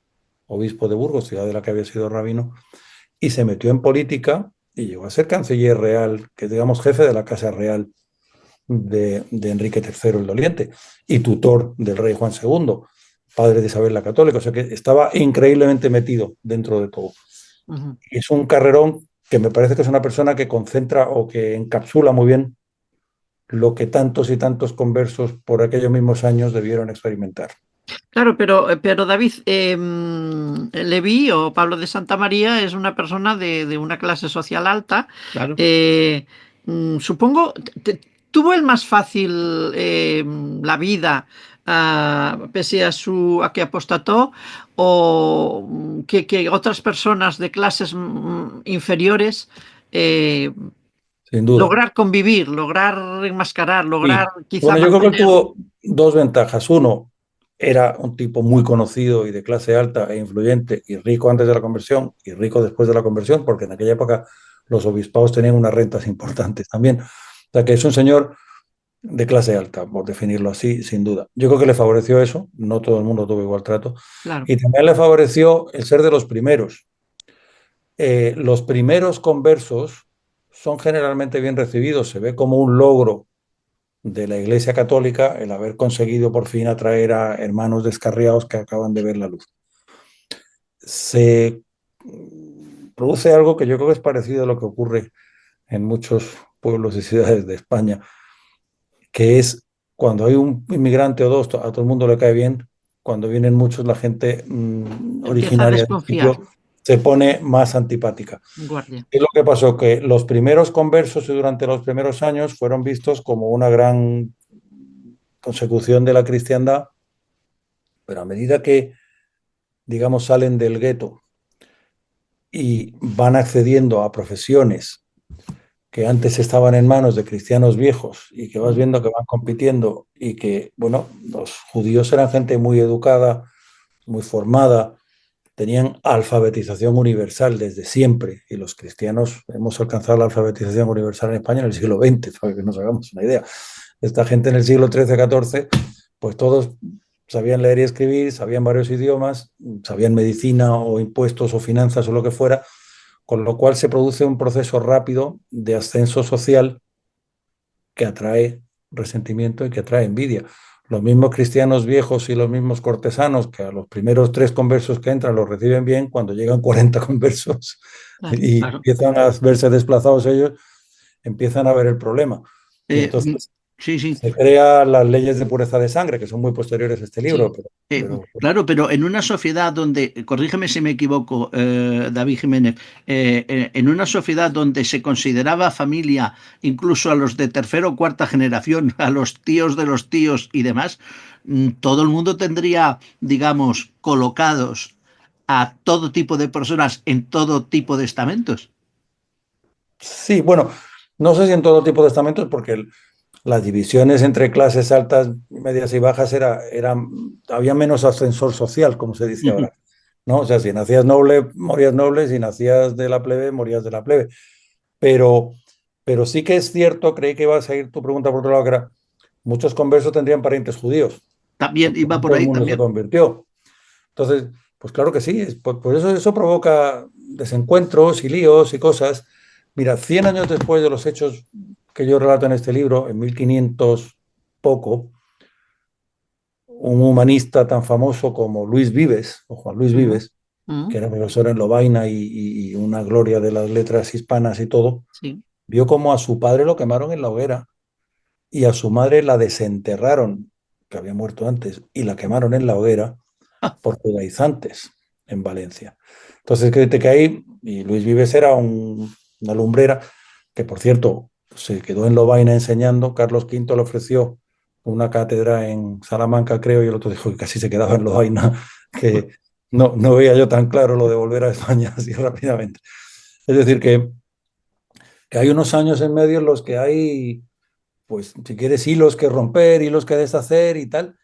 obispo de Burgos, ciudad de la que había sido rabino, y se metió en política y llegó a ser canciller real, que digamos jefe de la Casa Real de Enrique III el Doliente y tutor del rey Juan II, padre de Isabel la Católica. O sea que estaba increíblemente metido dentro de todo. Ujú. Y es un carrerón que me parece que es una persona que concentra o que encapsula muy bien lo que tantos y tantos conversos por aquellos mismos años debieron experimentar. Claro, pero David, Leví o Pablo de Santa María es una persona de una clase social alta. Claro. Eh, Supongo, tuvo el más fácil la vida, pese a que apostató, o que otras personas de clases inferiores, eh, Sin duda. lograr convivir, lograr enmascarar, lograr Y quizá bueno, yo creo que él mantener. tuvo dos ventajas. Uno, era un tipo muy conocido y de clase alta e influyente y rico antes de la conversión y rico después de la conversión, porque en aquella época los obispados tenían unas rentas importantes también. O sea que es un señor de clase alta, por definirlo así, sin duda. Yo creo que le favoreció eso, no todo el mundo tuvo igual trato, Claro. y también le favoreció el ser de los primeros. Los primeros conversos son generalmente bien recibidos, se ve como un logro de la Iglesia Católica el haber conseguido por fin atraer a hermanos descarriados que acaban de ver la luz. Se produce algo que yo creo que es parecido a lo que ocurre en muchos pueblos y ciudades de España, que es cuando hay un inmigrante o dos, a todo el mundo le cae bien, cuando vienen muchos, la gente Empieza a originaria del desconfiar, sitio se pone más antipática. guardia. ¿Qué es lo que pasó? Que los primeros conversos y durante los primeros años fueron vistos como una gran consecución de la cristiandad, pero a medida que, digamos, salen del gueto y van accediendo a profesiones que antes estaban en manos de cristianos viejos y que vas Mm, viendo que van compitiendo y que, bueno, los judíos eran gente muy educada, muy formada, tenían alfabetización universal desde siempre y los cristianos hemos alcanzado la alfabetización universal en España en el siglo XX, para que nos hagamos una idea. Esta gente en el siglo XIII, XIV, pues todos sabían leer y escribir, sabían varios idiomas, sabían medicina o impuestos o finanzas o lo que fuera, con lo cual se produce un proceso rápido de ascenso social que atrae resentimiento y que atrae envidia. Los mismos cristianos viejos y los mismos cortesanos que a los primeros 3 conversos que entran los reciben bien, cuando llegan 40 conversos claro. y Claro. empiezan a verse desplazados ellos, empiezan a ver el problema. Y Eh, mm, entonces sí, sí. se crean las leyes de pureza de sangre, que son muy posteriores a este libro, Sí. Claro, pero en una sociedad donde, corrígeme si me equivoco, David Jiménez, en una sociedad donde se consideraba familia incluso a los de tercera o cuarta generación, a los tíos de los tíos y demás, todo el mundo tendría, digamos, colocados a todo tipo de personas en todo tipo de estamentos. sí, bueno, no sé si en todo tipo de estamentos, porque las divisiones entre clases altas, medias y bajas había menos ascensor social, como se dice Ujú. ahora, ¿no? O sea, si nacías noble, morías noble, si nacías de la plebe, morías de la plebe. Pero, pero sí que es cierto, creí que ibas a ir tu pregunta por otro lado, que era, muchos conversos tendrían parientes judíos, También porque iba no por todo el ahí mundo se también. convirtió. Entonces, pues claro que sí, por eso eso provoca desencuentros y líos y cosas. Mira, 100 años después de los hechos que yo relato en este libro, en 1500 poco, un humanista tan famoso como Luis Vives, o Juan Luis Ujú, Vives, ujú, que era profesor en Lovaina y una gloria de las letras hispanas y todo, sí. vio cómo a su padre lo quemaron en la hoguera y a su madre la desenterraron, que había muerto antes, y la quemaron en la hoguera por judaizantes en Valencia. Entonces, que ahí, y Luis Vives era una lumbrera, que por cierto se quedó en Lovaina enseñando, Carlos V le ofreció una cátedra en Salamanca, creo, y el otro dijo que casi se quedaba en Lovaina, que no veía yo tan claro lo de volver a España así rápidamente. Es decir, que hay unos años en medio en los que hay, pues, si quieres, hilos que romper, hilos que deshacer y tal,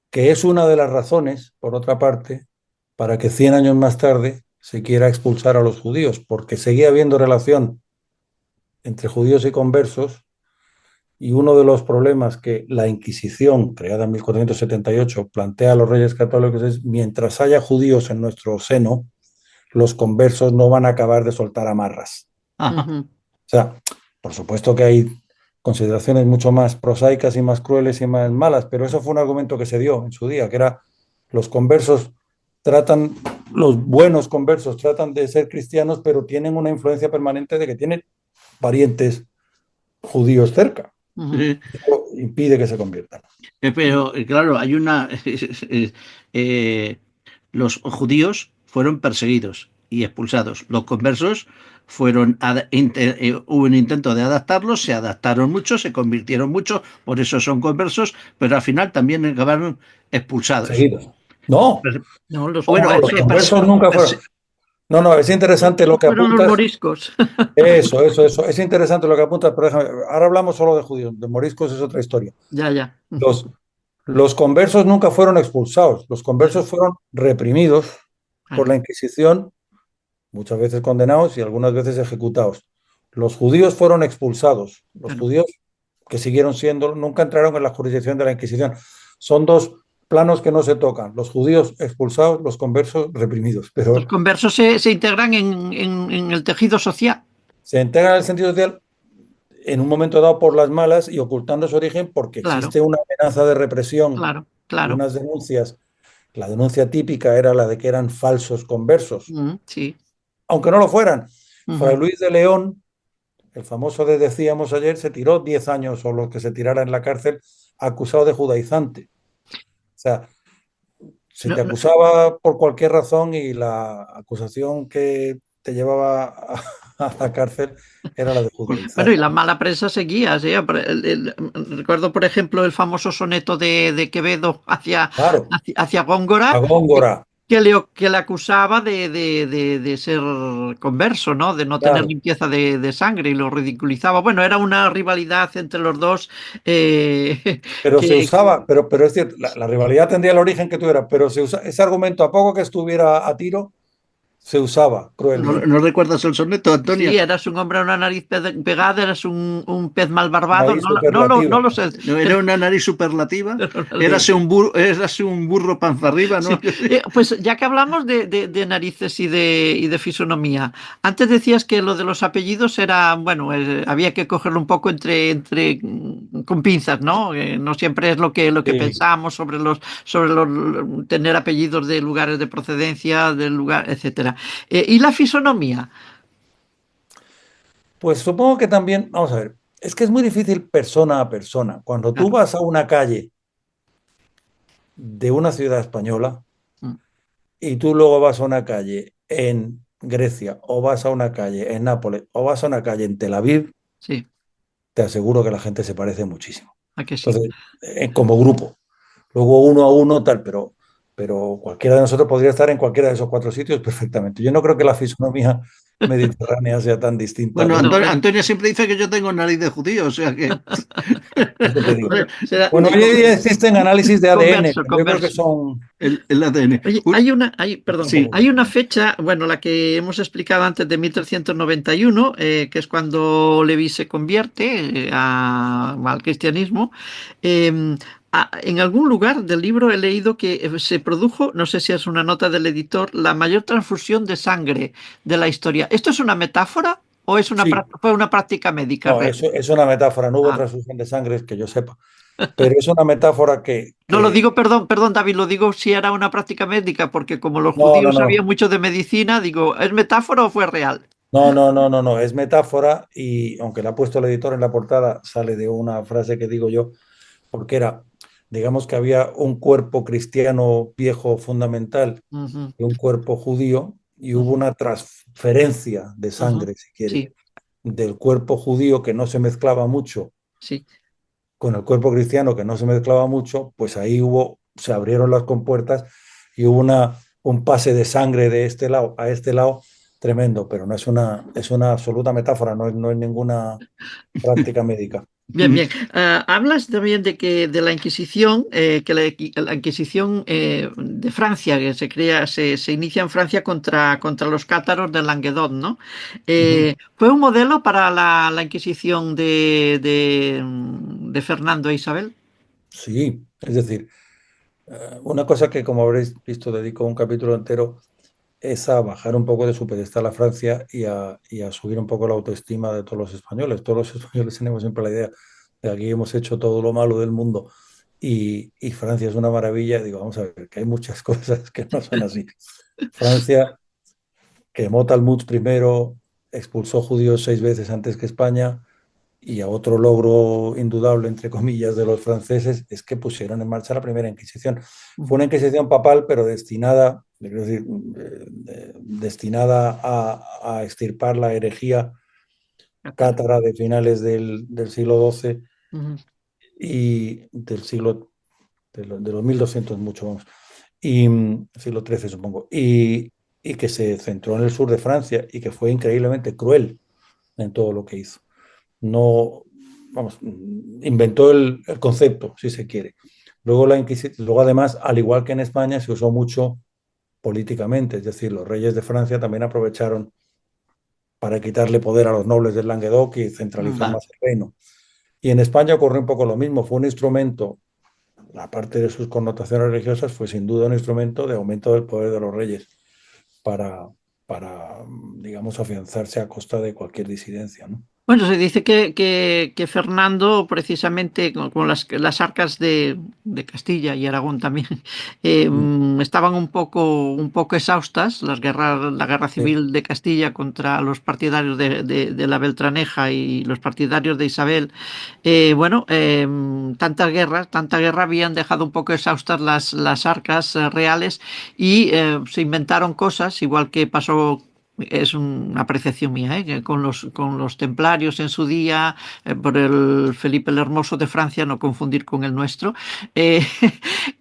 que es una de las razones, por otra parte, para que 100 años más tarde se quiera expulsar a los judíos, porque seguía habiendo relación entre judíos y conversos, y uno de los problemas que la Inquisición, creada en 1478, plantea a los reyes católicos es, mientras haya judíos en nuestro seno, los conversos no van a acabar de soltar amarras. Ajá. Ujú, O sea, por supuesto que hay consideraciones mucho más prosaicas y más crueles y más malas, pero eso fue un argumento que se dio en su día, que era los conversos tratan, los buenos conversos tratan de ser cristianos, pero tienen una influencia permanente de que tienen parientes judíos cerca. ujú, Sí. Eso impide que se conviertan. Pero, claro, hay una... eh, los judíos fueron perseguidos y expulsados. Los conversos hubo un intento de adaptarlos, se adaptaron mucho, se convirtieron mucho, por eso son conversos, pero al final también acabaron expulsados. Seguidos. No, Per- no, los no, Bueno, no, los conversos conversos nunca fueron. No, no, es interesante lo que fueron los apuntas. moriscos. Eso. Es interesante lo que apuntas, pero déjame, ahora hablamos solo de judíos, de moriscos es otra historia. Ya, ya. Ujú, Los, los conversos nunca fueron expulsados, los claro, conversos fueron reprimidos por claro. la Inquisición, muchas veces condenados y algunas veces ejecutados. Los judíos fueron expulsados. Los Claro. judíos que siguieron siendo, nunca entraron en la jurisdicción de la Inquisición. Son dos planos que no se tocan, los judíos expulsados, los conversos reprimidos, Los pero conversos se integran en el tejido social. se integran en el sentido social en un momento dado por las malas y ocultando su origen porque Claro, existe una amenaza de represión claro, y claro. unas denuncias. La denuncia típica era la de que eran falsos conversos, Sí. aunque no lo fueran. Fray Ujú. Luis de León, el famoso de decíamos ayer, se tiró 10 años o lo que se tirara en la cárcel acusado de judaizante. O sea, se No, te no, acusaba por cualquier razón y la acusación que te llevaba a la cárcel era la de bueno, judaizar. y la mala prensa seguía. ¿Sí? Recuerdo, por ejemplo, el famoso soneto de Quevedo Claro, hacia a Góngora, Góngora, que le acusaba de ser converso, ¿no? De no tener claro. limpieza de sangre y lo ridiculizaba. Bueno, era una rivalidad entre los dos Pero se que, usaba, pero es decir, la rivalidad tendría el origen que tuviera, pero se usa, ese argumento, a poco que estuviera a tiro, se usaba ¿No, cruelmente. no recuerdas el soneto, sí, Antonia? eras un hombre a una nariz pegada, eras un pez mal barbado. Nariz superlativa. No lo sé. No era una nariz superlativa, Sí. érase un burro panza arriba, Sí, ¿no? pues ya que hablamos de narices y de fisonomía, antes decías que lo de los apellidos era, bueno, había que cogerlo un poco con pinzas, ¿no? No siempre es lo que Sí. pensamos sobre tener apellidos de lugares de procedencia, del lugar, etcétera. Y la fisonomía, Pues supongo que también, vamos a ver, es que es muy difícil persona a persona. Cuando tú claro. vas a una calle de una ciudad española Mm, y tú luego vas a una calle en Grecia o vas a una calle en Nápoles o vas a una calle en Tel Aviv, sí, te aseguro que la gente se parece muchísimo. a que sí. Entonces, como grupo. Luego uno a uno, tal, pero cualquiera de nosotros podría estar en cualquiera de esos cuatro sitios perfectamente. Yo no creo que la fisonomía mediterránea sea tan distinta Bueno, de una. No, Antonia siempre dice que yo tengo nariz de judío, o sea que... Eso te digo. bueno, será Bueno, hoy en día existen análisis de ADN, converso, pero yo creo que converso. son, El ADN. Oye, perdón, son Sí, hay poco. una fecha, bueno, la que hemos explicado antes de 1391, que es cuando Leví se convierte al cristianismo. Eh, en algún lugar del libro he leído que se produjo, no sé si es una nota del editor, la mayor transfusión de sangre de la historia. ¿Esto es una metáfora o Sí, fue una práctica médica no, real? eso es una metáfora, no hubo Ah, transfusión de sangre, que yo sepa, pero es una metáfora no lo digo, perdón, David, lo digo si era una práctica médica, porque como los no, no, judíos sabían no, mucho de medicina, digo, ¿es metáfora o fue real? no, es metáfora y aunque la ha puesto el editor en la portada, sale de una frase que digo yo, porque era, digamos que había un cuerpo cristiano viejo fundamental Ujú, y un cuerpo judío y hubo ujú, una transferencia de ujú. sangre, si quiere, Sí, del cuerpo judío que no se mezclaba mucho sí. con el cuerpo cristiano que no se mezclaba mucho, pues ahí hubo, se abrieron las compuertas y hubo un pase de sangre de este lado a este lado tremendo, pero no es una absoluta metáfora, no es ninguna práctica médica. Bien, bien. Hablas también de la Inquisición, que la Inquisición de Francia, que se inicia en Francia contra los cátaros de Languedoc, ¿no? ¿Fue un modelo para la Inquisición de Fernando e Isabel? Sí, es decir, una cosa que como habréis visto dedico un capítulo entero es a bajar un poco de su pedestal a Francia y a subir un poco la autoestima de todos los españoles. Todos los españoles tenemos siempre la idea de que aquí hemos hecho todo lo malo del mundo y Francia es una maravilla. Digo, vamos a ver, que hay muchas cosas que no son así. Francia quemó Talmud primero, expulsó judíos 6 veces antes que España y a otro logro indudable, entre comillas, de los franceses es que pusieron en marcha la primera Inquisición. Fue Ujú. una Inquisición papal, pero destinada, quiero decir, destinada a extirpar la herejía Cátaro. cátara de finales del siglo XII Ujú. y del siglo, de los 1200 mucho, vamos, y siglo XIII supongo, y que se centró en el sur de Francia y que fue increíblemente cruel en todo lo que hizo. No, vamos, inventó el concepto, si se quiere. Luego además, al igual que en España, se usó mucho políticamente, es decir, los reyes de Francia también aprovecharon para quitarle poder a los nobles del Languedoc y centralizar Vale. más el reino. Y en España ocurrió un poco lo mismo, fue un instrumento, aparte de sus connotaciones religiosas, fue sin duda un instrumento de aumento del poder de los reyes para, para digamos, afianzarse a costa de cualquier disidencia, ¿no? Bueno, se dice que Fernando, precisamente con las arcas de Castilla y Aragón también, Mm, estaban un poco exhaustas, la guerra sí. civil de Castilla contra los partidarios de la Beltraneja y los partidarios de Isabel. Bueno, tanta guerra habían dejado un poco exhaustas las arcas reales y se inventaron cosas, igual que pasó, es una apreciación mía, que con los templarios en su día, por el Felipe el Hermoso de Francia, no confundir con el nuestro, eh, Se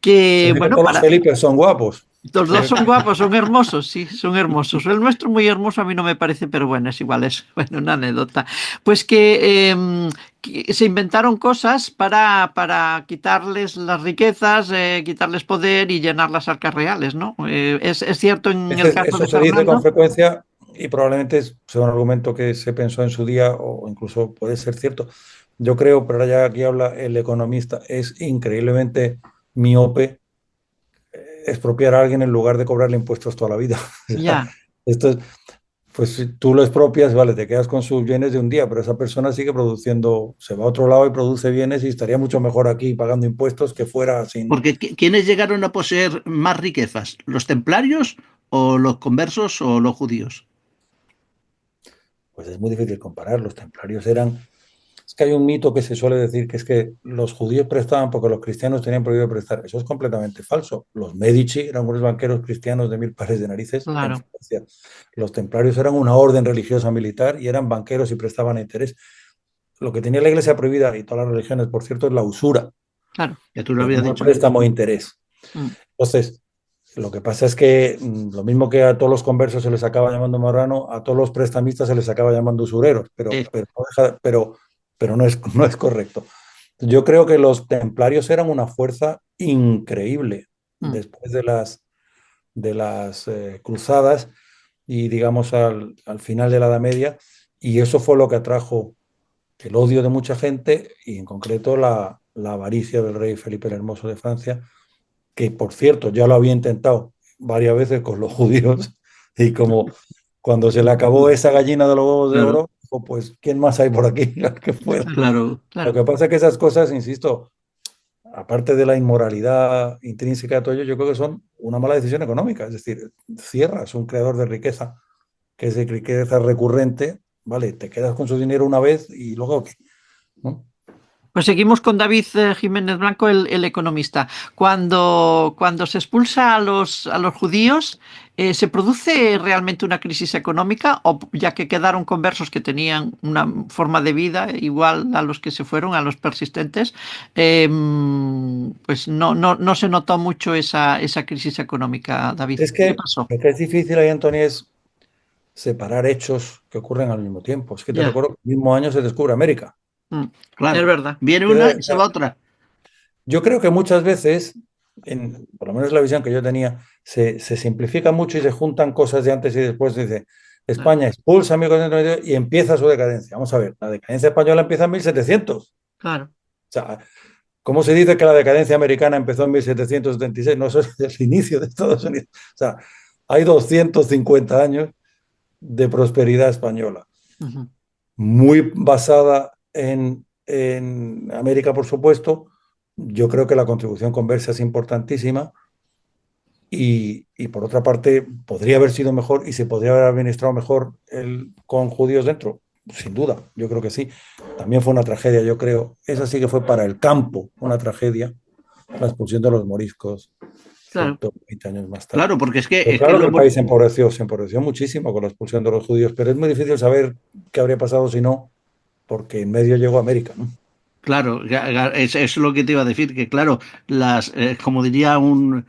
que ve que bueno, todos los Felipes son guapos. los dos Eh, son guapos, son hermosos, sí, son hermosos. El nuestro muy hermoso a mí no me parece, pero bueno, es igual, es bueno, una anécdota. Pues que se inventaron cosas para quitarles las riquezas, quitarles poder y llenar las arcas reales, ¿no? Es cierto en el caso Eso de se dice con Fernando. frecuencia y probablemente sea un argumento que se pensó en su día o incluso puede ser cierto. Yo creo, pero ahora ya aquí habla el economista, es increíblemente miope expropiar a alguien en lugar de cobrarle impuestos toda la vida. O sea, Ya. esto es, pues si tú lo expropias, vale, te quedas con sus bienes de un día, pero esa persona sigue produciendo, se va a otro lado y produce bienes y estaría mucho mejor aquí pagando impuestos que fuera sin. Porque ¿quiénes llegaron a poseer más riquezas? ¿Los templarios o los conversos o los judíos? Pues es muy difícil comparar. Los templarios eran. Es que hay un mito que se suele decir que es que los judíos prestaban porque los cristianos tenían prohibido prestar. Eso es completamente falso. Los Medici eran unos banqueros cristianos de mil pares de narices en Claro, Francia. Los templarios eran una orden religiosa militar y eran banqueros y prestaban a interés. Lo que tenía la iglesia prohibida y todas las religiones, por cierto, es la usura, Claro, que tú lo pero habías no el dicho. préstamo de interés. mm, Entonces, lo que pasa es que lo mismo que a todos los conversos se les acaba llamando marrano, a todos los prestamistas se les acaba llamando usureros, Eh, pero no es, no es correcto. Yo creo que los templarios eran una fuerza increíble mm. después de las cruzadas y digamos al final de la Edad Media, y eso fue lo que atrajo el odio de mucha gente y en concreto la avaricia del rey Felipe el Hermoso de Francia, que por cierto ya lo había intentado varias veces con los judíos y como cuando se le acabó esa gallina de los huevos de claro, oro, dijo, pues ¿quién más hay por aquí que pueda? claro. Lo Claro. que pasa es que esas cosas, insisto, aparte de la inmoralidad intrínseca de todo ello, yo creo que son una mala decisión económica. Es decir, cierras un creador de riqueza que es de riqueza recurrente, vale, te quedas con su dinero una vez y luego, ¿qué? ¿No? Pues seguimos con David Jiménez Blanco, el economista. Cuando se expulsa a los judíos, ¿se produce realmente una crisis económica? O ya que quedaron conversos que tenían una forma de vida igual a los que se fueron, a los persistentes, pues no se notó mucho esa crisis económica, David. Es ¿Qué que pasó? lo que es difícil ahí, Antonio, es separar hechos que ocurren al mismo tiempo. Es que te Ya, recuerdo que el mismo año se descubre América. mm, es Claro. verdad. Viene una Quiero- y se va otra. Yo creo que muchas veces, por lo menos la visión que yo tenía, se simplifica mucho y se juntan cosas de antes y después. Dice, Claro, España expulsa en 1492 y empieza su decadencia. Vamos a ver, la decadencia española empieza en 1700. claro. O sea, ¿cómo se dice que la decadencia americana empezó en 1776? No, eso es el inicio de Estados Unidos. O sea, hay 250 años de prosperidad española, Ujú. muy basada en América, por supuesto. Yo creo que la contribución conversa es importantísima y por otra parte podría haber sido mejor y se podría haber administrado mejor con judíos dentro. Sin duda, yo creo que sí. También fue una tragedia, yo creo. Esa sí que fue para el campo una tragedia, la expulsión de los moriscos, Claro. 120 años más tarde. Claro, porque Pero es que claro lo que el hemos. país se empobreció muchísimo con la expulsión de los judíos, pero es muy difícil saber qué habría pasado si no, porque en medio llegó América, ¿no? Claro, es lo que te iba a decir, que claro, como diría un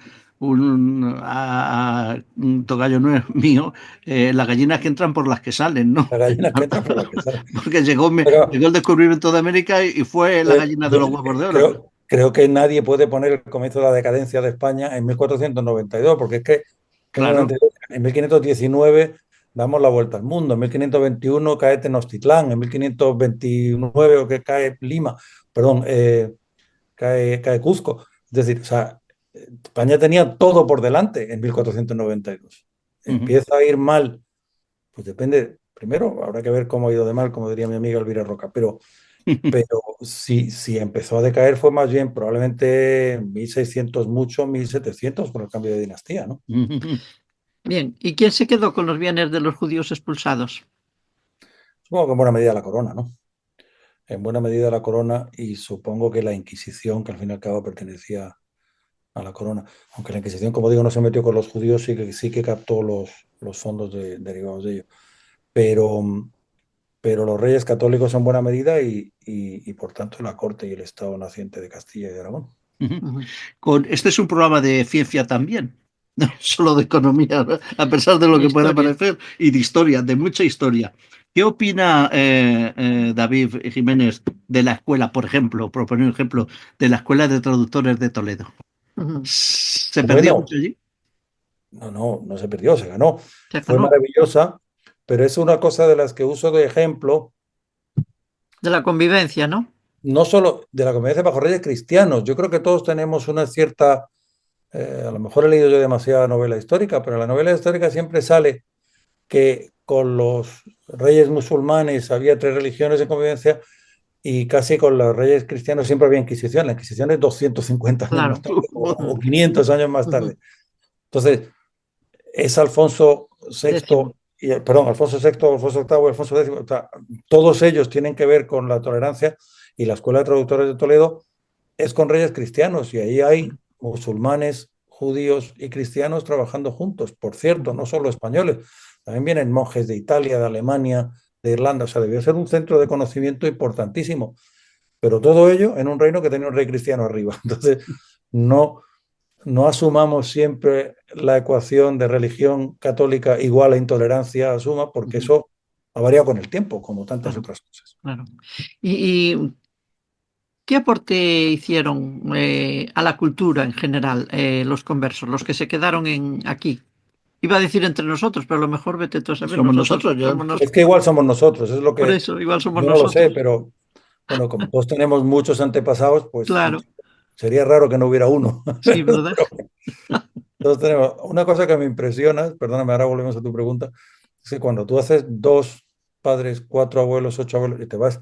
tocayo mío, las gallinas que entran por las que salen, ¿no? La gallina que entra por la que sale. Porque Pero llegó el descubrimiento de América y fue la gallina de los huevos de oro. creo que nadie puede poner el comienzo de la decadencia de España en 1492, porque es que Claro, en 1519 damos la vuelta al mundo. En 1521 cae Tenochtitlán, en 1529 o que cae Lima, perdón, cae Cuzco. Es decir, o sea, España tenía todo por delante en 1492. Ujú. Empieza a ir mal, pues depende, primero habrá que ver cómo ha ido de mal, como diría mi amiga Elvira Roca, pero si empezó a decaer fue más bien probablemente 1600 mucho, 1700 por el cambio de dinastía, ¿no? Bien, ¿y quién se quedó con los bienes de los judíos expulsados? Supongo que en buena medida la corona, ¿no? En buena medida la corona y supongo que la Inquisición, que al fin y al cabo pertenecía a la corona, aunque la Inquisición, como digo, no se metió con los judíos, sí que captó los fondos derivados de ello. Pero, pero los reyes católicos en buena medida y por tanto la corte y el Estado naciente de Castilla y de Aragón. Ujú. Ujú. Este es un programa de ciencia también, no solo de economía, ¿no? A pesar de lo De que pueda historia. parecer, y de historia, de mucha historia. ¿Qué opina David Jiménez de la escuela, por ejemplo, proponer un ejemplo, de la Escuela de Traductores de Toledo? Ujú. ¿Se perdió Bueno, mucho allí? no se perdió, se ganó. Ya que Fue no. maravillosa, pero es una cosa de las que uso de ejemplo, De la convivencia, ¿no? no solo de la convivencia bajo reyes cristianos. Yo creo que todos tenemos una cierta, a lo mejor he leído yo demasiada novela histórica, pero en la novela histórica siempre sale que con los reyes musulmanes había tres religiones de convivencia y casi con los reyes cristianos siempre había Inquisición. La Inquisición es 250 años más Claro. tarde o Ujú. 500 años más Ujú. tarde. Entonces, es Alfonso Décimo. VI, perdón, Alfonso VI, Alfonso VIII y Alfonso X, o sea, todos ellos tienen que ver con la tolerancia y la Escuela de Traductores de Toledo es con reyes cristianos y ahí hay musulmanes, judíos y cristianos trabajando juntos. Por cierto, no solo españoles, también vienen monjes de Italia, de Alemania, de Irlanda, o sea, debió ser un centro de conocimiento importantísimo, pero todo ello en un reino que tenía un rey cristiano arriba. Entonces, no, no asumamos siempre la ecuación de religión católica igual a intolerancia a suma, porque Ujú. eso ha variado con el tiempo, como tantas Claro, otras cosas. claro. ¿Y qué aporte hicieron a la cultura en general los conversos, los que se quedaron aquí? Iba a decir entre nosotros, pero a lo mejor vete tú a saber, Somos nosotros nosotros, ya. somos Es que igual somos nosotros, es lo por que eso, igual somos yo no lo sé, nosotros. pero bueno, como todos tenemos muchos antepasados, pues Claro, sería raro que no hubiera uno. sí, ¿verdad? Todos tenemos. Una cosa que me impresiona, perdóname, ahora volvemos a tu pregunta, es que cuando tú haces dos padres, cuatro abuelos, ocho abuelos, y te vas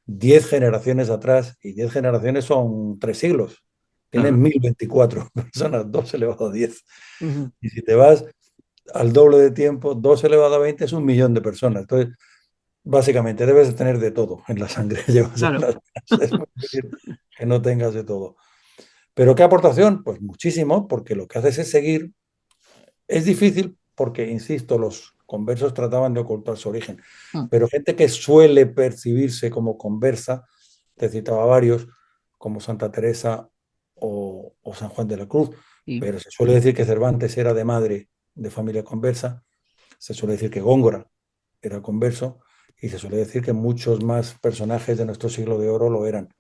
10 generaciones atrás, y 10 generaciones son 3 siglos, tienes Claro. 1024 personas, 2 elevado a 10. Ujú. Y si te vas al doble de tiempo, 2 elevado a 20 es 1 millón de personas. Entonces, básicamente, debes de tener de todo en la sangre, llevas en Claro. las venas. Es muy difícil que no tengas de todo. ¿Pero qué aportación? Pues muchísimo, porque lo que haces es seguir. Es difícil porque, insisto, los conversos trataban de ocultar su origen, Mm. pero gente que suele percibirse como conversa, te citaba varios, como Santa Teresa o San Juan de la Cruz, Sí. pero se suele decir que Cervantes era de madre de familia conversa, se suele decir que Góngora era converso y se suele decir que muchos más personajes de nuestro siglo de oro lo eran.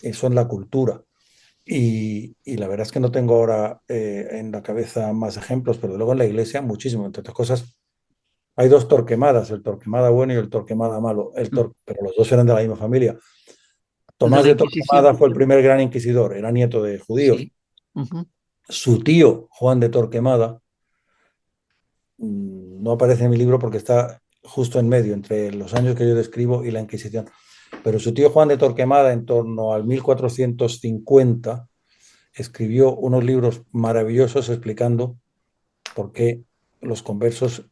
Eso en la cultura. Y la verdad es que no tengo ahora en la cabeza más ejemplos, pero luego en la iglesia muchísimo. Entre otras cosas, hay dos Torquemadas, el Torquemada bueno y el Torquemada malo, Mm. pero los dos eran de la misma familia. El de Tomás la de Inquisición, Torquemada fue el primer gran inquisidor, era nieto de judíos. sí. Ujú. Su tío, Juan de Torquemada, no aparece en mi libro porque está justo en medio, entre los años que yo describo y la Inquisición. Pero su tío Juan de Torquemada, en torno al 1450, escribió unos libros maravillosos explicando por qué los conversos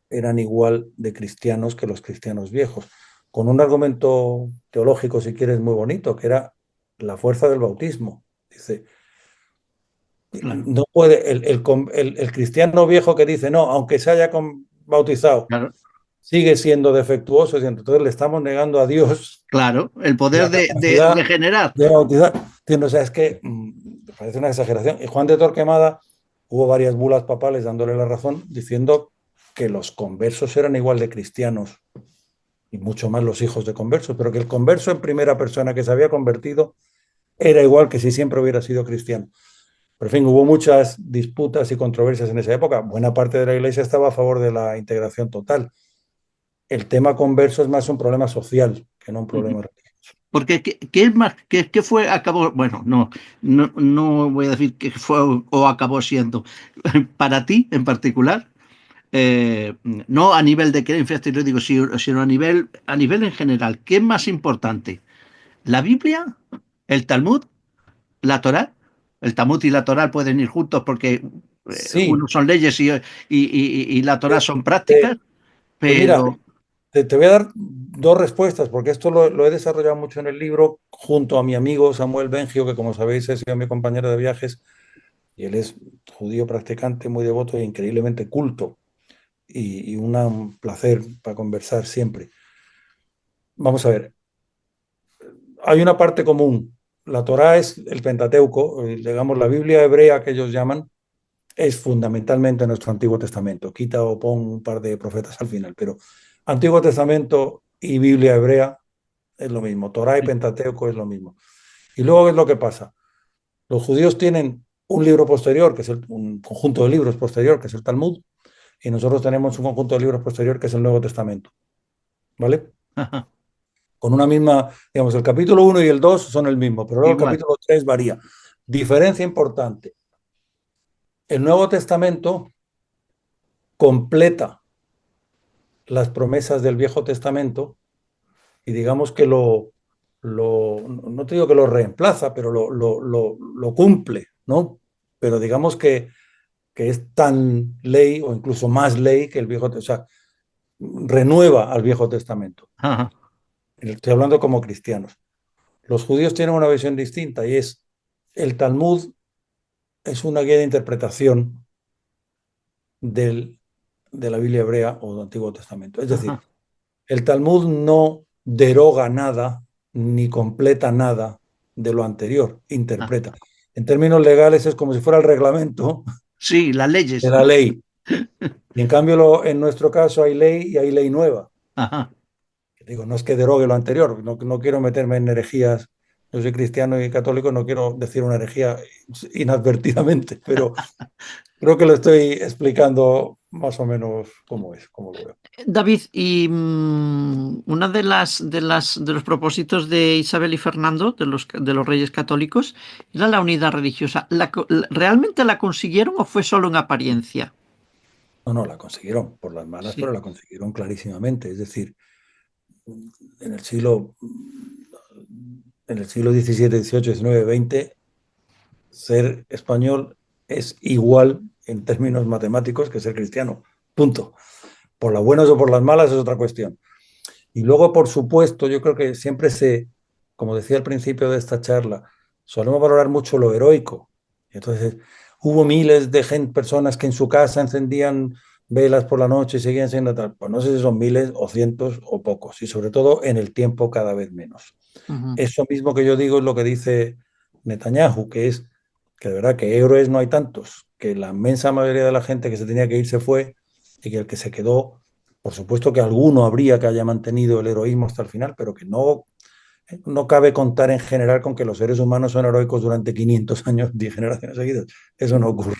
eran igual de cristianos que los cristianos viejos, con un argumento teológico, si quieres, muy bonito, que era la fuerza del bautismo. Dice, Claro, no puede, el cristiano viejo que dice, no, aunque se haya bautizado, claro, sigue siendo defectuoso, y entonces le estamos negando a Dios claro. El poder la de capacidad regenerar. de bautizar. O sea, es que parece una exageración. Y Juan de Torquemada hubo varias bulas papales dándole la razón, diciendo que los conversos eran igual de cristianos y mucho más los hijos de conversos, pero que el converso en primera persona que se había convertido era igual que si siempre hubiera sido cristiano. Pero en fin, hubo muchas disputas y controversias en esa época. Buena parte de la Iglesia estaba a favor de la integración total. El tema converso es más un problema social que no un problema religioso. Porque, ¿qué es más? ¿Qué fue, acabó? Bueno, no voy a decir que fue o acabó siendo. Para ti, en particular, no a nivel de creencias, te lo digo, sino a nivel en general, ¿qué es más importante? ¿La Biblia? ¿El Talmud? ¿La Torá? El Talmud y la Torá pueden ir juntos porque Sí, unos son leyes y la Torá te- son prácticas, te- pues mira, pero... te voy a dar dos respuestas, porque esto lo he desarrollado mucho en el libro junto a mi amigo Samuel Bengio, que como sabéis ha sido mi compañero de viajes, y él es judío practicante, muy devoto e increíblemente culto, y un placer para conversar siempre. Vamos a ver, hay una parte común. La Torá es el Pentateuco, digamos la Biblia hebrea que ellos llaman, es fundamentalmente nuestro Antiguo Testamento. Quita o pon un par de profetas al final, pero Antiguo Testamento y Biblia hebrea es lo mismo. Torá y Pentateuco es lo mismo. Y luego, ¿qué es lo que pasa? Los judíos tienen un libro posterior, que es un conjunto de libros posterior, que es el Talmud, y nosotros tenemos un conjunto de libros posterior, que es el Nuevo Testamento. ¿Vale? Con una misma, digamos, el capítulo uno y el 2 son el mismo, pero luego el Igual. capítulo 3 varía. Diferencia importante. El Nuevo Testamento completa las promesas del Viejo Testamento y digamos que no te digo que lo reemplaza, pero lo cumple, ¿no? Pero digamos que es tan ley o incluso más ley que el Viejo Testamento, o sea, renueva al Viejo Testamento. Ajá, Estoy hablando como cristianos. Los judíos tienen una visión distinta y es el Talmud es una guía de interpretación del, de la Biblia hebrea o del Antiguo Testamento. Es decir, ajá, el Talmud no deroga nada ni completa nada de lo anterior, ajá. interpreta. En términos legales es como si fuera el reglamento Sí, las de leyes. la ley. Y en cambio, en nuestro caso hay ley y hay ley nueva. Ajá. Digo, no es que derogue lo anterior, no quiero meterme en herejías. Yo soy cristiano y católico, no quiero decir una herejía inadvertidamente, pero creo que lo estoy explicando más o menos cómo es, cómo lo veo. David, y una de los propósitos de Isabel y Fernando, de los reyes católicos, era la unidad religiosa. ¿Realmente la consiguieron o fue solo en apariencia? No, no, la consiguieron por las malas, pero Sí. la consiguieron clarísimamente. Es decir, en el siglo, en el siglo XVII, XVIII, XIX, XX, ser español es igual en términos matemáticos que ser cristiano. Punto. Por las buenas o por las malas es otra cuestión. Y luego, por supuesto, yo creo que siempre como decía al principio de esta charla, solemos valorar mucho lo heroico. Entonces, hubo miles de personas que en su casa encendían velas por la noche y seguían siendo tal. Pues no sé si son miles o cientos o pocos, y sobre todo en el tiempo cada vez menos. Ujú. Eso mismo que yo digo es lo que dice Netanyahu, que es que de verdad que héroes no hay tantos, que la inmensa mayoría de la gente que se tenía que ir se fue y que el que se quedó, por supuesto que alguno habría que haya mantenido el heroísmo hasta el final, pero que no cabe contar en general con que los seres humanos son heroicos durante 500 años, 10 generaciones seguidas. Eso no ocurre.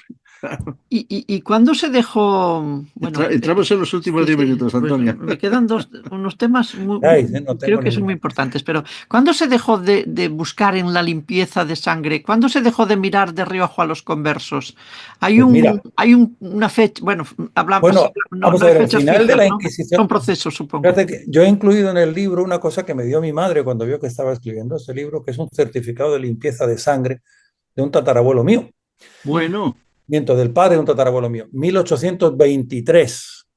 ¿Y cuándo se dejó? Bueno, Entramos en los últimos sí, 10 sí, minutos, pues Antonio. me quedan unos temas Ay, no creo tengo que son muy ninguna. importantes, pero ¿cuándo se dejó de buscar en la limpieza de sangre? ¿Cuándo se dejó de mirar de reojo a los conversos? Pues mira, Una fecha, bueno, bueno, no, vamos no a hay ver, al fechas final de fijas, la ¿no? Son Inquisición, procesos, supongo. fíjate que yo he incluido en el libro una cosa que me dio mi madre cuando vio que estaba escribiendo este libro, que es un certificado de limpieza de sangre de un tatarabuelo mío, Bueno, miento, del padre de un tatarabuelo mío, 1823,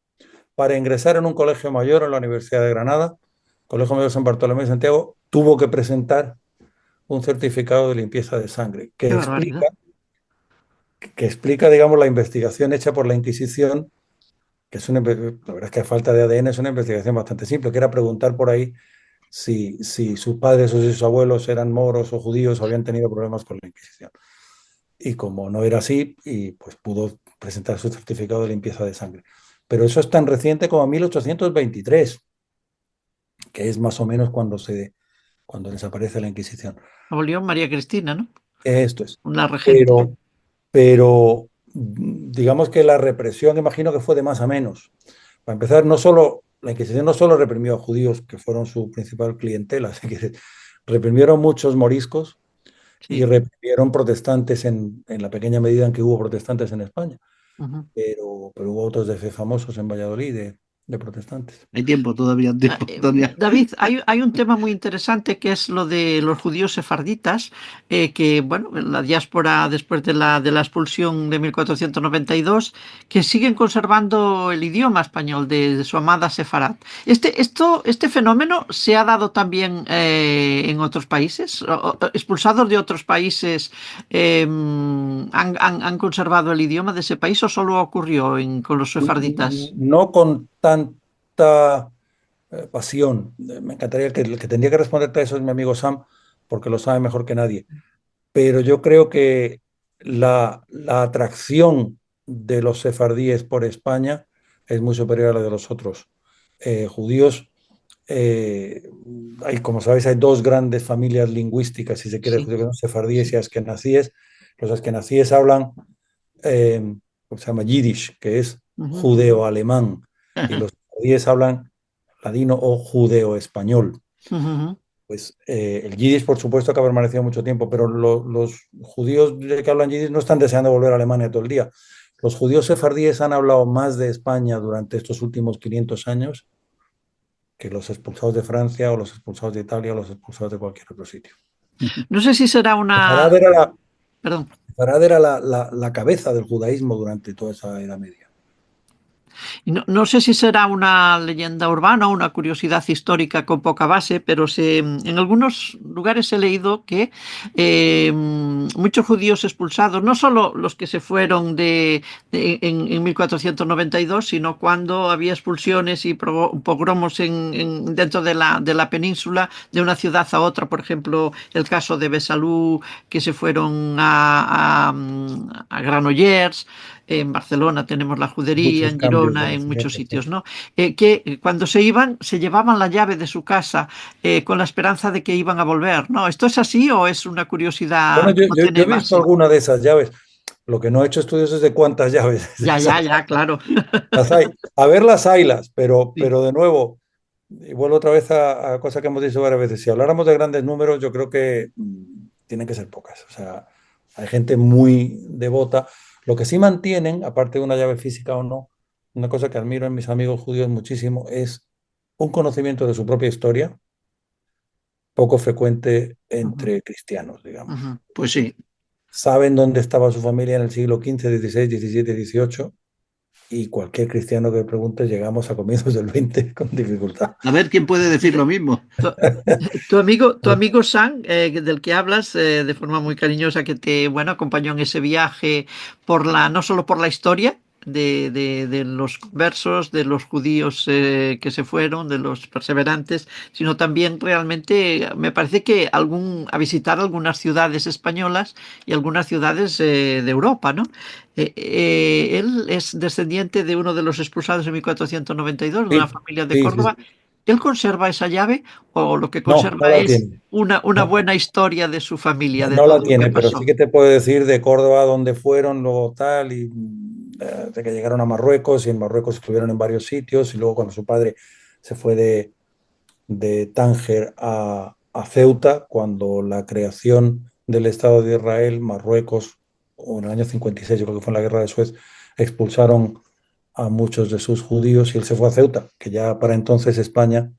para ingresar en un colegio mayor en la Universidad de Granada, Colegio Mayor San Bartolomé de Santiago, tuvo que presentar un certificado de limpieza de sangre Qué barbaridad. que explica, digamos, la investigación hecha por la Inquisición, que la verdad es que a falta de ADN es una investigación bastante simple, que era preguntar por ahí si sus padres o si sus abuelos eran moros o judíos o habían tenido problemas con la Inquisición. Y como no era así, y pues pudo presentar su certificado de limpieza de sangre. Pero eso es tan reciente como 1823, que es más o menos cuando desaparece la Inquisición. Abolió María Cristina, ¿no? Esto es. Una Pero, regente. pero digamos que la represión, imagino que fue de más a menos. Para empezar, no solo, la Inquisición no solo reprimió a judíos, que fueron su principal clientela, así que reprimieron muchos moriscos y Sí. reprimieron protestantes en la pequeña medida en que hubo protestantes en España, Ujú. pero hubo otros de fe famosos en Valladolid de protestantes. Hay tiempo, todavía hay tiempo, Antonia. David, hay un tema muy interesante que es lo de los judíos sefarditas, que, bueno, en la diáspora después de la expulsión de 1492, que siguen conservando el idioma español de su amada Sefarad. Este fenómeno se ha dado también en otros países. ¿Expulsados de otros países han conservado el idioma de ese país o solo ocurrió con los sefarditas? No con tanta pasión. Me encantaría que el que tendría que responderte a eso es mi amigo Sam, porque lo sabe mejor que nadie. Pero yo creo que la atracción de los sefardíes por España es muy superior a la de los otros judíos. Eh, como sabéis, hay dos grandes familias lingüísticas, si se quiere, Sí. judíos, que son sefardíes y askenazíes. Los askenazíes hablan, eh, se llama yiddish, que es Ujú. judeo-alemán, y los sefardíes hablan ladino o judeo-español. Ujú. Pues el yiddish, por supuesto, que ha permanecido mucho tiempo, pero los judíos que hablan yiddish no están deseando volver a Alemania todo el día. Los judíos sefardíes han hablado más de España durante estos últimos 500 años que los expulsados de Francia o los expulsados de Italia o los expulsados de cualquier otro sitio. No sé si será una... Sefarad era Perdón. Sefarad era la cabeza del judaísmo durante toda esa Edad Media. Y no sé si será una leyenda urbana o una curiosidad histórica con poca base, pero en algunos lugares he leído que muchos judíos expulsados, no solo los que se fueron en 1492, sino cuando había expulsiones y pogromos dentro de la península, de una ciudad a otra, por ejemplo, el caso de Besalú, que se fueron a Granollers. En Barcelona tenemos la judería, Muchos en cambios de Girona, en muchos residencia, sí. sitios, ¿no? Cuando se iban, se llevaban la llave de su casa con la esperanza de que iban a volver, ¿no? ¿Esto es así o es una Bueno, curiosidad que no yo tiene he visto base? alguna de esas llaves. Lo que no he hecho estudios es de cuántas llaves. Ya, ya, ya, claro. Las hay. A ver, las haylas, Sí. pero de nuevo, y vuelvo otra vez a cosa que hemos dicho varias veces. Si habláramos de grandes números, yo creo que tienen que ser pocas. O sea, hay gente muy devota. Lo que sí mantienen, aparte de una llave física o no, una cosa que admiro en mis amigos judíos muchísimo es un conocimiento de su propia historia, poco frecuente Ujú, entre cristianos, digamos. ujú. Pues sí. Saben dónde estaba su familia en el siglo XV, XVI, XVII, XVIII, y cualquier cristiano que pregunte, llegamos a comienzos del XX con dificultad. A ver quién puede decir lo mismo. Tu, tu amigo Sam, del que hablas de forma muy cariñosa, que te, bueno, acompañó en ese viaje no solo por la historia de los conversos, de los judíos que se fueron, de los perseverantes, sino también realmente me parece que a visitar algunas ciudades españolas y algunas ciudades de Europa, ¿no? Él es descendiente de uno de los expulsados en 1492, de una Sí, familia de sí, sí, Córdoba. sí. ¿Él conserva esa llave o lo que No, no conserva la es tiene. una No, buena historia de su familia, de no todo la lo que tiene, pero sí pasó? que te puedo decir de Córdoba dónde fueron, luego tal, y de que llegaron a Marruecos, y en Marruecos estuvieron en varios sitios, y luego cuando su padre se fue de Tánger a Ceuta, cuando la creación del Estado de Israel, Marruecos, o en el año 56, yo creo que fue en la Guerra de Suez, expulsaron a muchos de sus judíos y él se fue a Ceuta, que ya para entonces España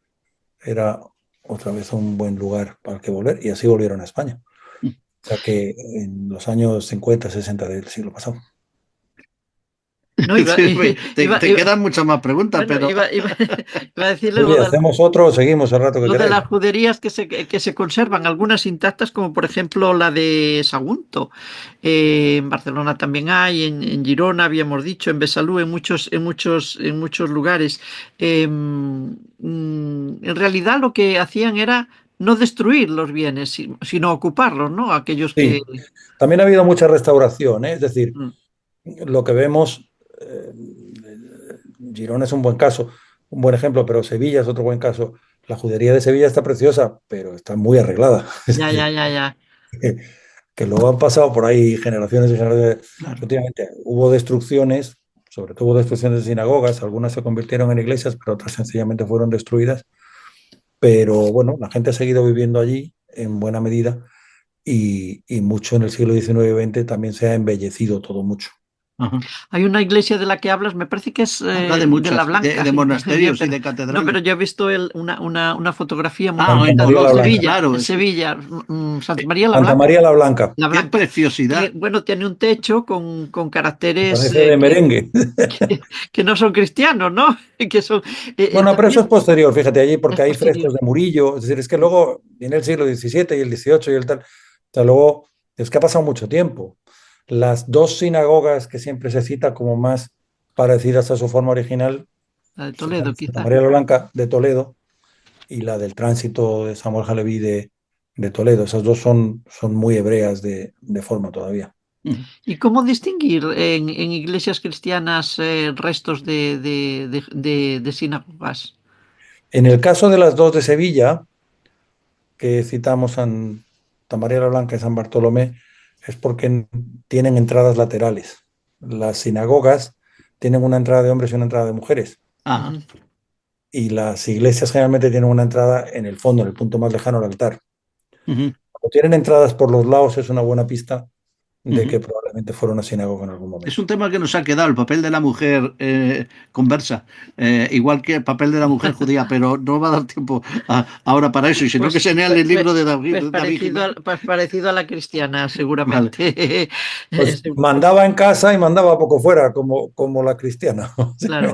era otra vez un buen lugar para el que volver, y así volvieron a España. O sea que en los años 50, 60 del siglo pasado. No, Sí, te quedan muchas más preguntas, bueno, pero iba a decirle Oye, hacemos otro o seguimos el rato que lo de queráis. las juderías que se conservan, algunas intactas, como por ejemplo la de Sagunto. En Barcelona también hay, en Girona habíamos dicho, en Besalú, en muchos lugares. En realidad lo que hacían era no destruir los bienes, sino ocuparlos, ¿no? Aquellos que... Sí, también ha habido mucha restauración, ¿eh? Es decir, Mm. lo que vemos, Girona es un buen caso, un buen ejemplo, pero Sevilla es otro buen caso. La judería de Sevilla está preciosa, pero está muy arreglada. Es Ya, ya, decir, ya, ya. que luego han pasado por ahí generaciones y generaciones. Claro. Efectivamente, hubo destrucciones, sobre todo hubo destrucciones de sinagogas, algunas se convirtieron en iglesias, pero otras sencillamente fueron destruidas. Pero bueno, la gente ha seguido viviendo allí en buena medida y mucho en el siglo XIX y XX también se ha embellecido todo mucho. Ajá. Hay una iglesia de la que hablas, me parece que es Habla de de la muchas, Blanca. de Bien, monasterios y de no, pero catedrales. yo he visto una fotografía muy Ah, Santa en bonita María en la Tolosa, Blanca. Sevilla, claro. en Sevilla, Santa María la Santa Blanca. María la Blanca, La Qué Blanca, que preciosidad. bueno, tiene un techo con caracteres parece de merengue. que no son cristianos, ¿no? Que son Bueno, pero eso también es posterior, fíjate allí, es porque hay posterior. frescos de Murillo, es decir, es que luego viene el siglo XVII y el XVIII y el tal. O sea, luego es que ha pasado mucho tiempo. Las dos sinagogas que siempre se cita como más parecidas a su forma original La de son la Toledo, de Santa quizá. María la Blanca de Toledo y la del Tránsito de Samuel Jaleví de Toledo. Esas dos son muy hebreas de forma todavía. Ujú. ¿Y cómo distinguir en iglesias cristianas restos de sinagogas? En el caso de las dos de Sevilla, que citamos Santa María la Blanca y San Bartolomé, es porque tienen entradas laterales. Las sinagogas tienen una entrada de hombres y una entrada de mujeres. Ajá. Ujú. Y las iglesias generalmente tienen una entrada en el fondo, en el punto más lejano al altar. Ujú. Cuando tienen entradas por los lados es una buena pista de Ujú. que probablemente fuera una sinagoga en algún Es momento. un tema que nos ha quedado, el papel de la mujer conversa, igual que el papel de la mujer judía, pero no va a dar tiempo ahora para eso, y si no que Pues, se lea el libro de David, David Jiménez. pues parecido a la cristiana, Vale. seguramente. Pues Sí, mandaba en casa y mandaba poco fuera, como la cristiana. claro,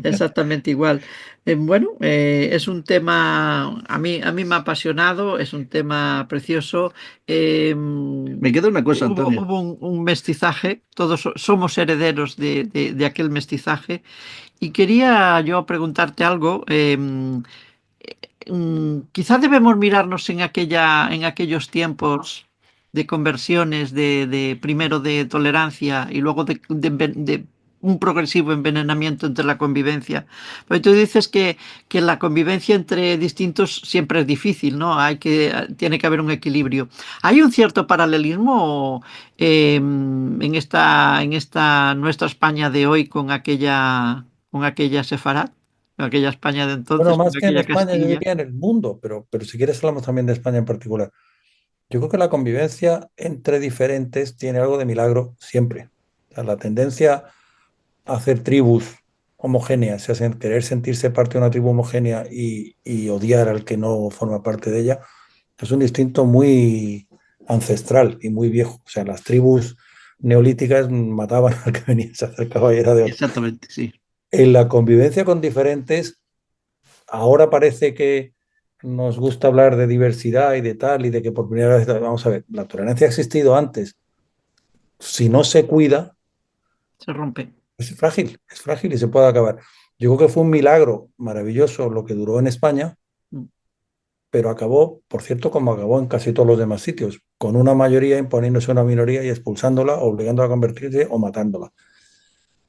exactamente igual. Bueno, es un tema, a mí me ha apasionado, es un tema precioso. Me queda una cosa, Hubo, Antonio. hubo un mestizaje, todos somos herederos de aquel mestizaje. Y quería yo preguntarte algo. Quizá debemos mirarnos en aquellos tiempos de conversiones, primero de tolerancia y luego de un progresivo envenenamiento entre la convivencia. Porque tú dices que la convivencia entre distintos siempre es difícil, ¿no? Tiene que haber un equilibrio. ¿Hay un cierto paralelismo en esta nuestra España de hoy con aquella Sefarad? Con aquella España de Bueno, entonces, con más que en aquella España, yo Castilla. diría en el mundo, pero si quieres hablamos también de España en particular. Yo creo que la convivencia entre diferentes tiene algo de milagro siempre. O sea, la tendencia a hacer tribus homogéneas, querer sentirse parte de una tribu homogénea y odiar al que no forma parte de ella, es un instinto muy ancestral y muy viejo. O sea, las tribus neolíticas mataban al que venía, se acercaba y era de otro. Exactamente, sí. En la convivencia con diferentes, ahora parece que nos gusta hablar de diversidad y de tal, y de que por primera vez, vamos a ver, la tolerancia ha existido antes. Si no se cuida, Se rompe. es frágil y se puede acabar. Yo creo que fue un milagro maravilloso lo que duró en España, Mm. pero acabó, por cierto, como acabó en casi todos los demás sitios, con una mayoría imponiéndose a una minoría y expulsándola, obligándola a convertirse o matándola.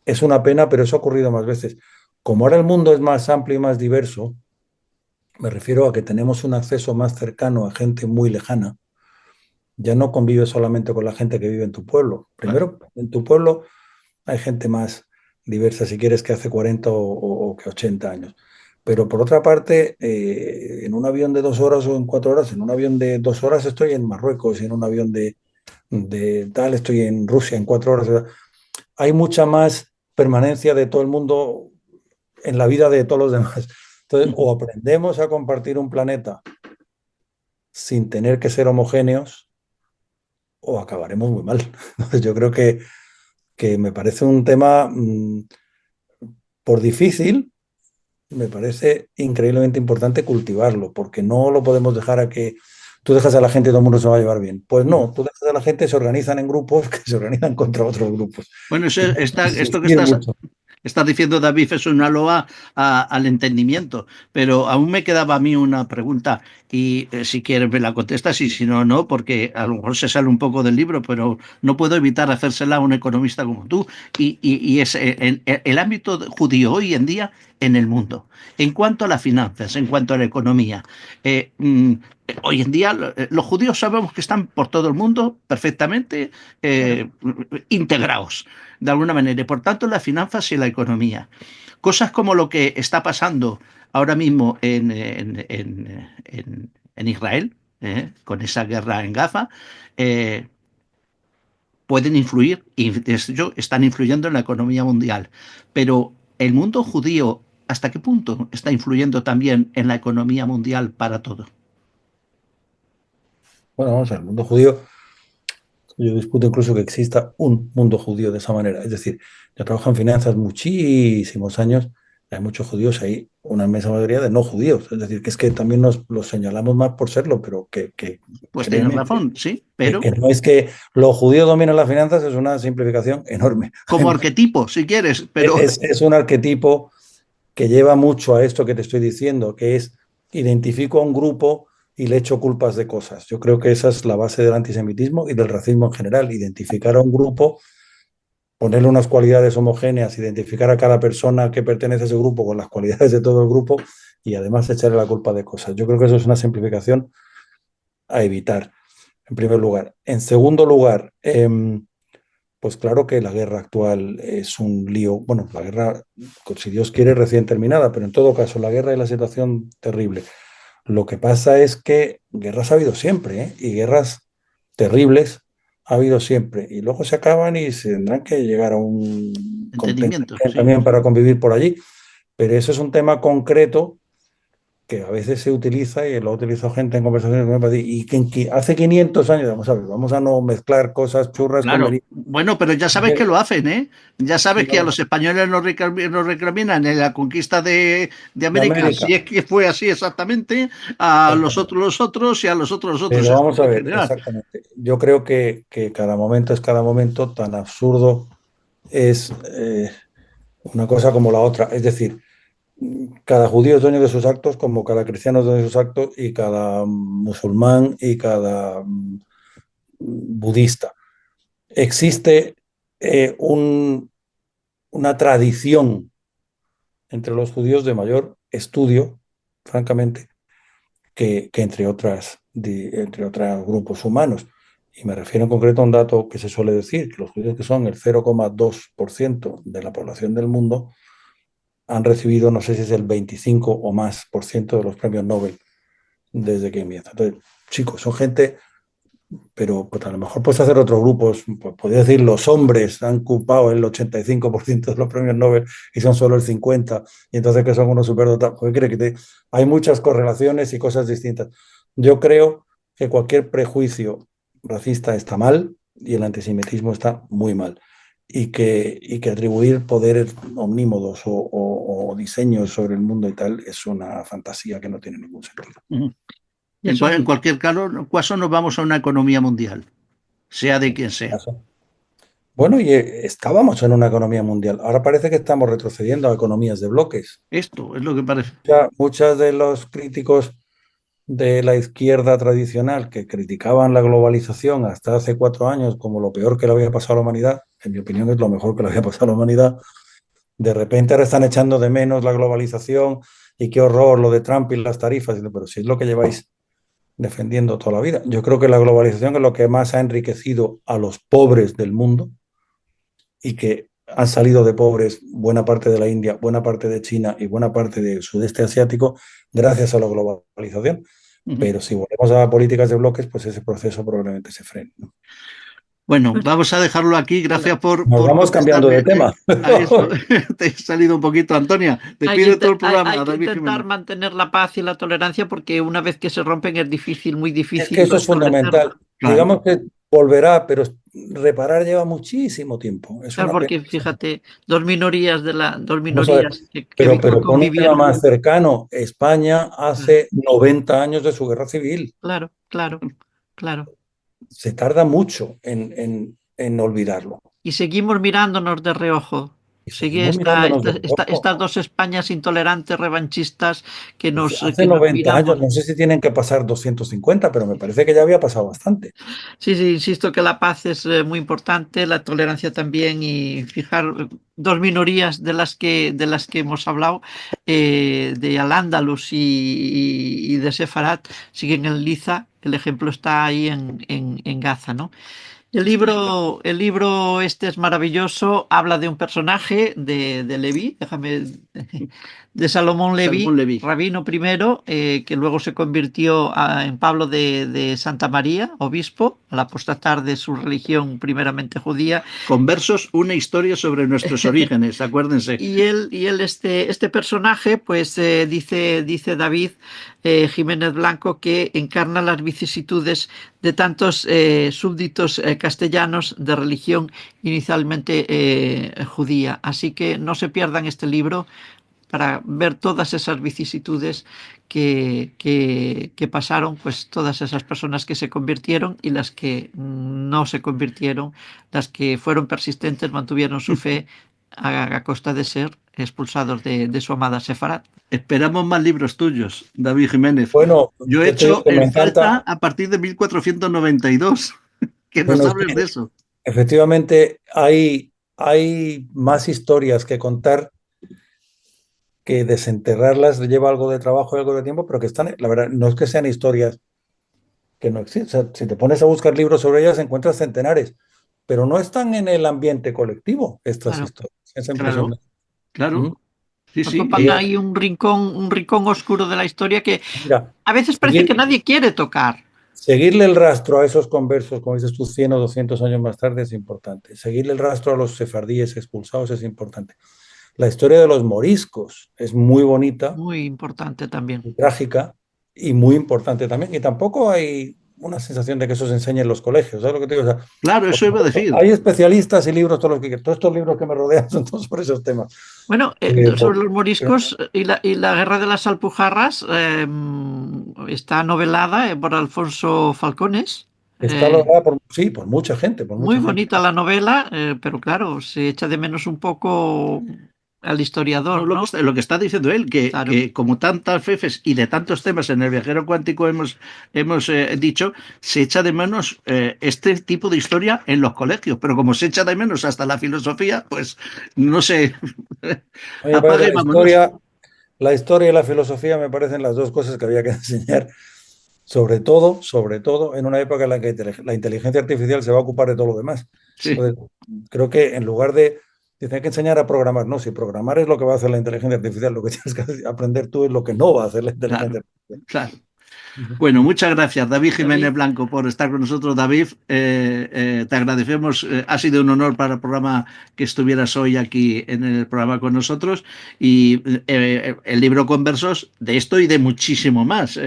Es una pena, pero eso ha ocurrido más veces. Como ahora el mundo es más amplio y más diverso, me refiero a que tenemos un acceso más cercano a gente muy lejana. Ya no convives solamente con la gente que vive en tu pueblo. Claro. Primero, en tu pueblo hay gente más diversa, si quieres, que hace 40 o que 80 años. Pero por otra parte, en un avión de 2 horas o en 4 horas, en un avión de 2 horas estoy en Marruecos y en un avión de tal estoy en Rusia en 4 horas. O sea, hay mucha más permanencia de todo el mundo en la vida de todos los demás. Entonces, Ujú. o aprendemos a compartir un planeta sin tener que ser homogéneos, o acabaremos muy mal. Entonces, yo creo que me parece un tema, por difícil, me parece increíblemente importante cultivarlo, porque no lo podemos dejar a que tú dejas a la gente y todo el mundo se va a llevar bien. Pues Ujú. no, tú dejas a la gente, se organizan en grupos que se organizan contra otros grupos. Bueno, Y hay que esto que insistir mucho. estás diciendo, David, es una loa al entendimiento, pero aún me quedaba a mí una pregunta y si quieres me la contestas y si no, no, porque a lo mejor se sale un poco del libro, pero no puedo evitar hacérsela a un economista como tú. Y es el ámbito judío hoy en día. en el mundo. En cuanto a las finanzas, en cuanto a la economía, eh, mm, hoy en día los judíos sabemos que están por todo el mundo perfectamente Claro. integrados, de alguna manera. Y por tanto, las finanzas y la economía. Cosas como lo que está pasando ahora mismo en Israel, con esa guerra en Gaza, eh, pueden influir, y de hecho están influyendo en la economía mundial. Pero el mundo judío, ¿hasta qué punto está influyendo también en la economía mundial para todo? Bueno, vamos a ver, el mundo judío, yo discuto incluso que exista un mundo judío de esa manera. Es decir, yo trabajo en finanzas muchísimos años, hay muchos judíos, hay una inmensa mayoría de no judíos. Es decir, que es que también nos los señalamos más por serlo, pero que Pues tienes créeme, razón, sí, que pero no es que los judíos dominen las finanzas, es una simplificación enorme. como arquetipo, si quieres, pero Es un arquetipo que lleva mucho a esto que te estoy diciendo, que es identifico a un grupo y le echo culpas de cosas. Yo creo que esa es la base del antisemitismo y del racismo en general, identificar a un grupo, ponerle unas cualidades homogéneas, identificar a cada persona que pertenece a ese grupo con las cualidades de todo el grupo y además echarle la culpa de cosas. Yo creo que eso es una simplificación a evitar, en primer lugar. En segundo lugar, pues claro que la guerra actual es un lío. Bueno, la guerra, si Dios quiere, recién terminada, pero en todo caso, la guerra es la situación terrible. Lo que pasa es que guerras ha habido siempre, ¿eh? Y guerras terribles ha habido siempre. Y luego se acaban y se tendrán que llegar a un entendimiento, contentamiento sí. también para convivir por allí. Pero eso es un tema concreto que a veces se utiliza y lo ha utilizado gente en conversaciones con él, y que hace 500 años, vamos a ver, vamos a no mezclar cosas churras con Claro, merinas. bueno, pero ya sabes que lo hacen, ¿eh? Ya sabes que a los españoles nos recriminan en la conquista de De América, si América. es que fue así exactamente, a Exactamente. los otros y a los otros Pero vamos a en ver, general. exactamente. Yo creo que cada momento es cada momento, tan absurdo es una cosa como la otra. Es decir, cada judío es dueño de sus actos, como cada cristiano es dueño de sus actos, y cada musulmán y cada budista. Existe una tradición entre los judíos de mayor estudio, francamente, que entre entre otros grupos humanos. Y me refiero en concreto a un dato que se suele decir, que los judíos, que son el 0,2% de la población del mundo, han recibido, no sé si es el 25 o más por ciento de los premios Nobel desde que empieza. Entonces, chicos, son gente, pero pues a lo mejor puedes hacer otros grupos, pues, podría decir los hombres han ocupado el 85% de los premios Nobel y son solo el 50%, y entonces que son unos superdotados. ¿Qué cree que hay muchas correlaciones y cosas distintas? Yo creo que cualquier prejuicio racista está mal y el antisemitismo está muy mal. Y que atribuir poderes omnímodos o diseños sobre el mundo y tal es una fantasía que no tiene ningún sentido. Ujú. Y eso En cualquier caso, nos vamos a una economía mundial, sea de quien sea. Bueno, y estábamos en una economía mundial. Ahora parece que estamos retrocediendo a economías de bloques. Esto es lo que parece. Muchos de los críticos de la izquierda tradicional que criticaban la globalización hasta hace 4 años como lo peor que le había pasado a la humanidad, en mi opinión es lo mejor que le había pasado a la humanidad, de repente ahora están echando de menos la globalización y qué horror lo de Trump y las tarifas. Pero si es lo que lleváis defendiendo toda la vida. Yo creo que la globalización es lo que más ha enriquecido a los pobres del mundo y que han salido de pobres buena parte de la India, buena parte de China y buena parte del sudeste asiático gracias a la globalización. Ujú. Pero si volvemos a políticas de bloques, pues ese proceso probablemente se frene, ¿no? Bueno, vamos a dejarlo aquí. Bueno, Gracias Nos por vamos cambiando contestarme de tema. a eso. Te he salido un poquito, Antonia. Despide todo el hay programa, que David intentar Jiménez. mantener la paz y la tolerancia porque una vez que se rompen es difícil, muy Es que difícil eso es fundamental. restablecerla. Claro. Digamos que volverá, pero reparar lleva muchísimo tiempo. Es Claro, una pena. porque fíjate, dos Vamos a ver, minorías que pero pon un tema convivieron. más cercano. España Claro, hace 90 años de su guerra civil. claro, claro, claro. Se tarda mucho en olvidarlo. Y seguimos mirándonos de reojo. y sigue seguimos mirándonos de estas reojo. dos Españas intolerantes, revanchistas, Hace que nos 90 años, miramos. no sé si tienen que pasar 250, pero me parece que ya había pasado bastante. Sí, sí, insisto que la paz es muy importante, la tolerancia también y fijar dos minorías de las que hemos hablado, de Al-Ándalus y de Sefarat, siguen en Liza. El ejemplo está ahí en Gaza, ¿no? El libro este es maravilloso, habla de un personaje de Leví, de Salomón Leví, Salmón Leví. rabino primero, que luego se convirtió en Pablo de Santa María, obispo, al apostatar de su religión primeramente judía. Conversos, una historia sobre nuestros orígenes, acuérdense. Este personaje, pues dice David Jiménez Blanco, que encarna las vicisitudes de tantos súbditos castellanos de religión inicialmente judía. Así que no se pierdan este libro para ver todas esas vicisitudes que pasaron, pues todas esas personas que se convirtieron y las que no se convirtieron, las que fueron persistentes, mantuvieron su fe a costa de ser expulsados de su amada Sefarat. Esperamos más libros tuyos, David Jiménez. Bueno, Yo he yo te digo hecho que me en falta encanta. a partir de 1492. Que nos Bueno, es hables de que eso. efectivamente hay más historias que contar, que desenterrarlas lleva algo de trabajo y algo de tiempo, pero que están, la verdad, no es que sean historias que no existen. O sea, si te pones a buscar libros sobre ellas, encuentras centenares, pero no están en el ambiente colectivo estas Claro, historias. Esa impresión. Claro, claro. ¿Mm? Sí, sí. ocupan Oye, ahí un rincón oscuro de la historia que mira, a veces parece que seguir- nadie quiere tocar. seguirle el rastro a esos conversos, como dices tú, 100 o 200 años más tarde es importante. Seguirle el rastro a los sefardíes expulsados es importante. La historia de los moriscos es muy bonita, Muy importante también. muy trágica y muy importante también. Y tampoco hay una sensación de que eso se enseñe en los colegios. ¿Sabes lo que te digo? O sea, Claro, por eso iba a supuesto, decir. hay especialistas y libros, todos estos libros que me rodean son todos por esos temas. Bueno, Eh, sobre por- los pero moriscos y la guerra de las Alpujarras está novelada por Alfonso Falcones. está Eh, lograda sí, por mucha gente, por Muy mucha gente. bonita la novela, pero claro, se echa de menos un poco al No, historiador, ¿no? lo que está diciendo él, Claro, que como tantas veces y de tantos temas en el viajero cuántico hemos dicho, se echa de menos este tipo de historia en los colegios, pero como se echa de menos hasta la filosofía, pues no sé, A mí me parece apague y vámonos. la historia y la filosofía me parecen las dos cosas que había que enseñar, sobre todo en una época en la que la inteligencia artificial se va a ocupar de todo lo demás. Sí, Entonces, creo que en lugar de, dicen hay que enseñar a programar, no, si programar es lo que va a hacer la inteligencia artificial, lo que tienes que aprender tú es lo que no va a hacer la inteligencia claro, artificial. claro. Ujú. Bueno, muchas gracias, David Jiménez David. Blanco, por estar con nosotros. David, te agradecemos. Ha sido un honor para el programa que estuvieras hoy aquí en el programa con nosotros. Y el libro Conversos, de esto y de muchísimo más,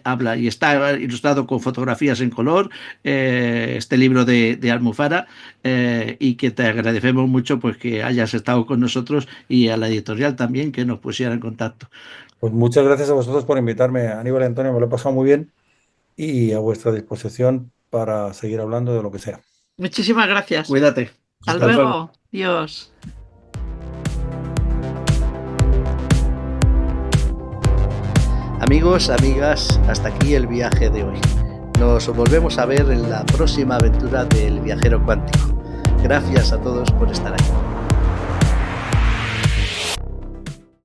habla y está ilustrado con fotografías en color, este libro de Almufara, y que te agradecemos mucho pues que hayas estado con nosotros y a la editorial también que nos pusiera en contacto. Pues muchas gracias a vosotros por invitarme, Aníbal y Antonio, me lo he pasado muy bien y a vuestra disposición para seguir hablando de lo que sea. Muchísimas gracias. Cuídate. Hasta Hasta luego. luego. Dios. Amigos, amigas, hasta aquí el viaje de hoy. Nos volvemos a ver en la próxima aventura del viajero cuántico. Gracias a todos por estar ahí.